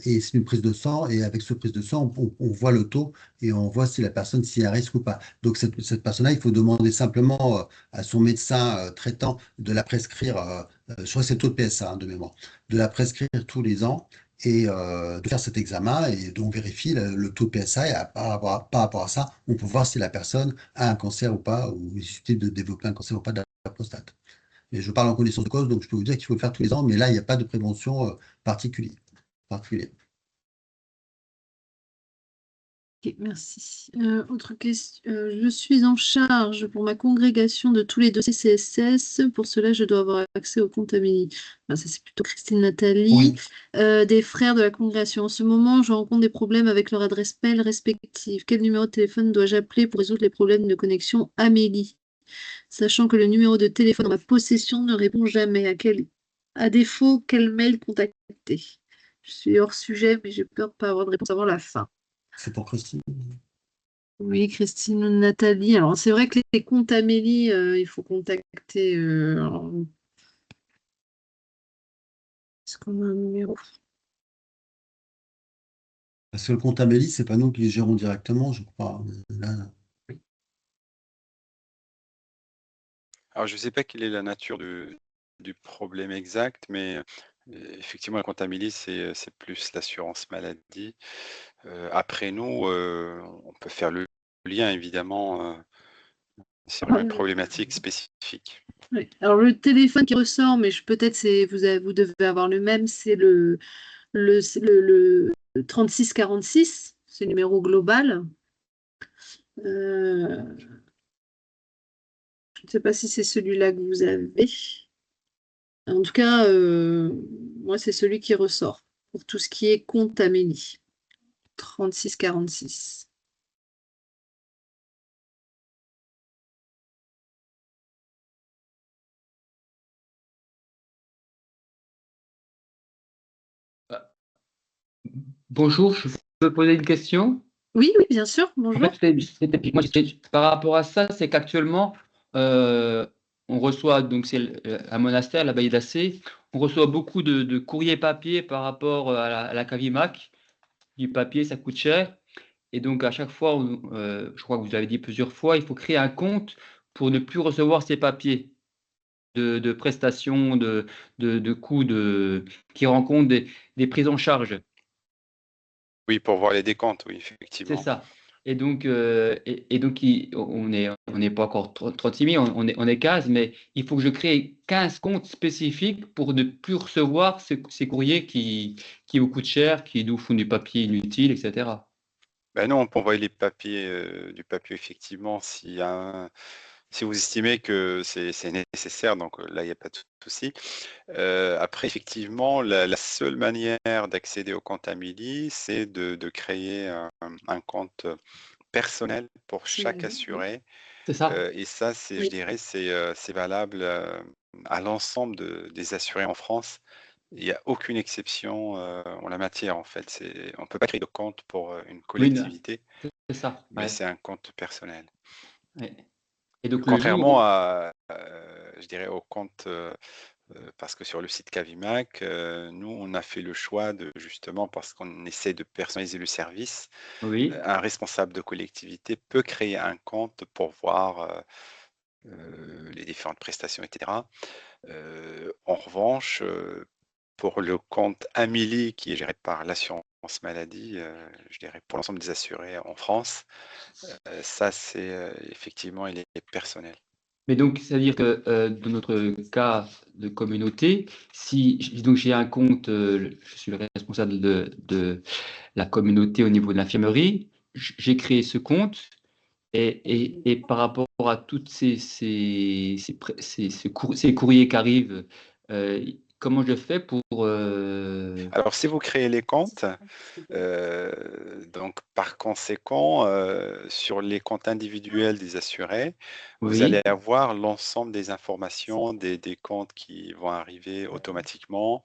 Et c'est une prise de sang, et avec ce prise de sang, on voit le taux et on voit si la personne s'y a un risque ou pas. Donc, cette personne-là, il faut demander simplement à son médecin traitant de la prescrire, je crois que c'est le taux de PSA de mémoire, de la prescrire tous les ans et de faire cet examen et donc vérifier le taux de PSA et par rapport à ça, on peut voir si la personne a un cancer ou pas, ou est susceptible de développer un cancer ou pas de la prostate. Mais je parle en connaissance de cause, donc je peux vous dire qu'il faut le faire tous les ans, mais là, il n'y a pas de prévention particulière. Ok, merci. Autre question. Je suis en charge pour ma congrégation de tous les dossiers CSS. Pour cela, je dois avoir accès au compte Amélie. Enfin, ça, c'est plutôt Christine Nathalie. Oui. Des frères de la congrégation. En ce moment, je rencontre des problèmes avec leur adresse mail respective. Quel numéro de téléphone dois-je appeler pour résoudre les problèmes de connexion Amélie? Sachant que le numéro de téléphone en ma possession ne répond jamais. À défaut, quel mail contacter? Je suis hors sujet, mais j'ai peur de ne pas avoir de réponse avant la fin. C'est pour Christine. Oui, Christine, Nathalie. Alors, c'est vrai que les comptes Amélie, il faut contacter. Est-ce qu'on a un numéro? Parce que le compte Amélie, c'est pas nous qui le gérons directement, je crois. Là, Alors, je ne sais pas quelle est la nature du problème exact, mais effectivement, la comptabilité, c'est plus l'assurance maladie. Après nous, on peut faire le lien, évidemment, sur une problématique spécifique. Oui. Alors, le téléphone qui ressort, mais peut-être vous devez avoir le même, c'est le 3646, c'est le numéro global. Je ne sais pas si c'est celui-là que vous avez. En tout cas, moi, c'est celui qui ressort pour tout ce qui est compte Amélie. 3646. Bonjour, je peux poser une question? Oui, oui, bien sûr. En Bonjour. fait, par rapport à ça, c'est qu'actuellement, on reçoit, donc c'est un monastère, l'abbaye d'Assé, on reçoit beaucoup de courriers papier par rapport à la Cavimac. Du papier, ça coûte cher. Et donc, à chaque fois, je crois que vous avez dit plusieurs fois, il faut créer un compte pour ne plus recevoir ces papiers. de prestations, de coûts qui rencontrent des prises en charge. Oui, pour voir les décomptes, oui, C'est effectivement. ça. Et donc, on n'est pas encore 36 000, on est 15, mais il faut que je crée 15 comptes spécifiques pour ne plus recevoir ces courriers qui vous coûtent cher, qui nous font du papier inutile, etc. Ben non, on peut envoyer du papier effectivement si vous estimez que c'est nécessaire, donc là, il n'y a pas de souci. Après, effectivement, la seule manière d'accéder au compte Amélie, c'est de créer un compte personnel pour chaque assuré. C'est ça. Et ça, je dirais, c'est valable à l'ensemble des assurés en France. Il n'y a aucune exception en la matière, en fait. On ne peut pas créer de compte pour une Oui, collectivité, c'est ça. mais Ouais. c'est un compte personnel. Ouais. Et donc, le jour Contrairement où- à, je dirais, au compte, parce que sur le site Cavimac, nous, on a fait le choix justement, parce qu'on essaie de personnaliser le service, Oui, un responsable de collectivité peut créer un compte pour voir les différentes prestations, etc. En revanche, pour le compte Amélie, qui est géré par l'assurance maladie, je dirais pour l'ensemble des assurés en France, ça, effectivement, il est personnel. mais donc, c'est-à-dire que dans notre cas de communauté, si donc j'ai un compte, je suis le responsable de la communauté au niveau de l'infirmerie, j'ai créé ce compte et par rapport à toutes ces courriers qui arrivent, comment je fais pour... Alors, si vous créez les comptes, donc par conséquent, sur les comptes individuels des assurés, vous allez Oui, avoir l'ensemble des informations des comptes qui vont arriver automatiquement.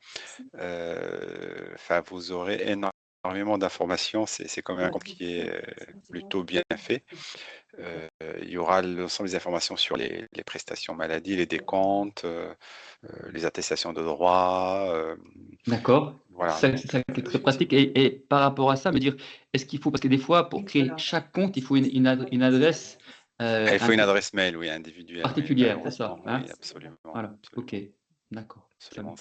Enfin, vous aurez énormément d'informations. C'est quand même un compte qui est plutôt bien fait. Il y aura l'ensemble des informations sur les prestations maladie, les décomptes, les attestations de droit. d'accord. Voilà. C'est ça qui est très pratique. Et par rapport à ça, me dire, est-ce qu'il faut, parce que des fois, pour créer chaque compte, il faut une adresse Il faut une adresse mail, oui, individuelle, oui, particulière, c'est ça, malheureusement. hein? Oui, absolument. Voilà, Absolument. ok, d'accord. Très Absolument,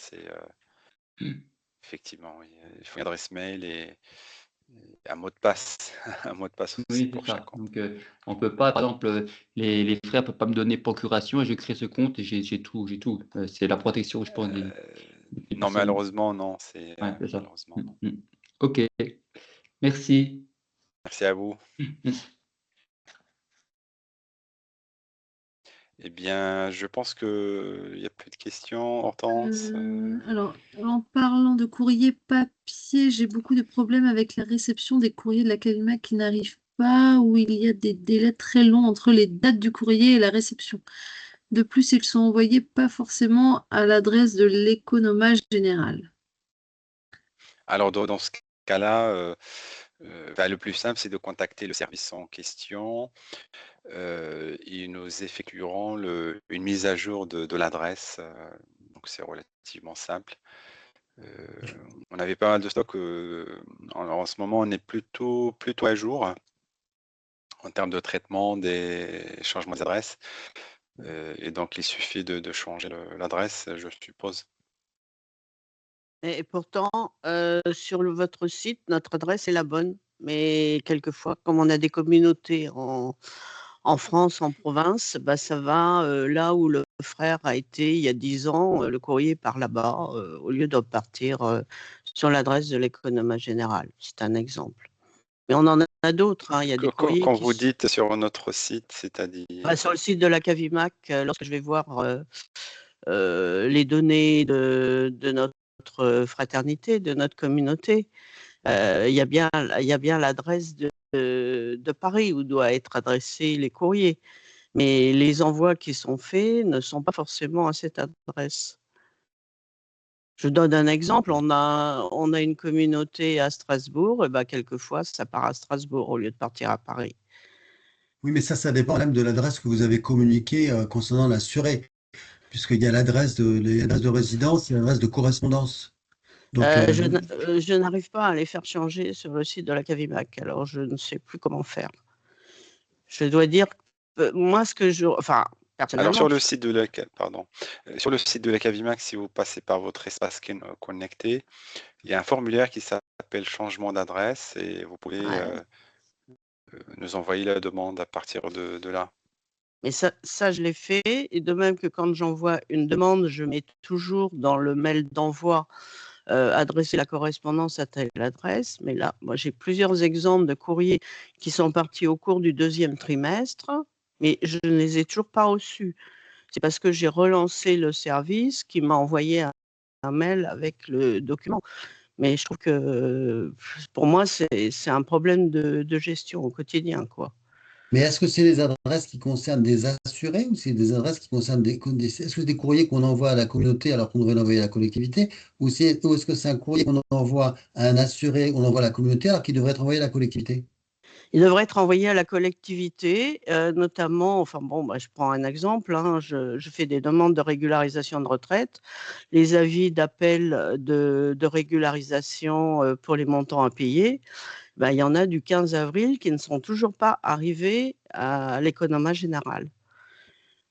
effectivement, oui. Il faut une adresse mail et un mot de passe. Un mot de passe aussi Oui, c'est pour chaque ça. compte. Donc, on peut pas, par exemple, les frères ne peuvent pas me donner procuration et je crée ce compte et j'ai tout, j'ai tout. C'est la protection, je pense, des Non, personnes. malheureusement, non. Ouais, c'est ça. Malheureusement, non. Ok, merci. Merci à vous. Eh bien, je pense qu'il n'y a plus de questions. Hortense Alors, en parlant de courrier papier, j'ai beaucoup de problèmes avec la réception des courriers de la Cavimac qui n'arrivent pas, où il y a des délais très longs entre les dates du courrier et la réception. De plus, ils sont envoyés pas forcément à l'adresse de l'économage général. Alors, dans ce cas-là, le plus simple, c'est de contacter le service en question. Et nous effectuerons une mise à jour de l'adresse. Donc, c'est relativement simple. On avait pas mal de stock. En ce moment, on est plutôt à jour en termes de traitement des changements d'adresse. Et donc, il suffit de changer l'adresse, je suppose. Et pourtant, sur votre site, notre adresse est la bonne. Mais quelquefois, comme on a des communautés en France, en province, bah, ça va là où le frère a été il y a 10 ans, le courrier part là-bas, au lieu de partir sur l'adresse de l'économie générale. C'est un exemple. Mais on en a d'autres, hein. Il y a des courriers Quand qui vous dites sur notre site, c'est-à-dire bah, sur le site de la Cavimac, lorsque je vais voir les données de notre fraternité, de notre communauté, il y a bien l'adresse de Paris où doivent être adressés les courriers. Mais les envois qui sont faits ne sont pas forcément à cette adresse. Je donne un exemple, on a une communauté à Strasbourg, et ben quelquefois ça part à Strasbourg au lieu de partir à Paris. Oui, mais ça dépend même de l'adresse que vous avez communiquée concernant l'assuré, puisqu'il y a l'adresse de résidence et l'adresse de correspondance. Donc, Je n'arrive pas à les faire changer sur le site de la Cavimac, alors je ne sais plus comment faire. Je dois dire, moi, enfin, Alors personnellement. sur le site de la, pardon, sur le site de la Cavimac, si vous passez par votre espace connecté, il y a un formulaire qui s'appelle changement d'adresse et vous pouvez Ouais. nous envoyer la demande à partir de là. Mais ça, je l'ai fait. Et de même que quand j'envoie une demande, je mets toujours dans le mail d'envoi adresser la correspondance à telle adresse. Mais là, moi, j'ai plusieurs exemples de courriers qui sont partis au cours du 2e trimestre, mais je ne les ai toujours pas reçus. C'est parce que j'ai relancé le service qui m'a envoyé un mail avec le document. Mais je trouve que pour moi, c'est un problème de gestion au quotidien, quoi. Mais est-ce que c'est des adresses qui concernent des assurés ou c'est des adresses qui concernent est-ce que c'est des courriers qu'on envoie à la communauté alors qu'on devrait l'envoyer à la collectivité ou est-ce que c'est un courrier qu'on envoie à un assuré, on envoie à la communauté alors qu'il devrait être envoyé à la collectivité? Il devrait être envoyé à la collectivité, notamment, enfin bon, bah, je prends un exemple, hein, je fais des demandes de régularisation de retraite. Les avis d'appel de régularisation pour les montants à payer, bah, il y en a du 15 avril qui ne sont toujours pas arrivés à l'économat général.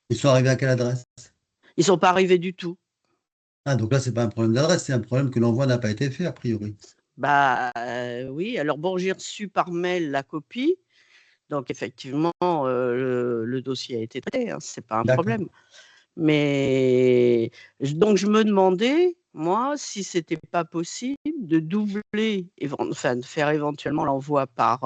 Ils sont arrivés à quelle adresse? Ils ne sont pas arrivés du tout. Ah, donc là, c'est pas un problème d'adresse, c'est un problème que l'envoi n'a pas été fait, a priori. Bah oui, alors bon, j'ai reçu par mail la copie, donc effectivement, le dossier a été traité, hein, c'est pas un D'accord. problème. Mais donc je me demandais, moi, si c'était pas possible de doubler, enfin de faire éventuellement l'envoi par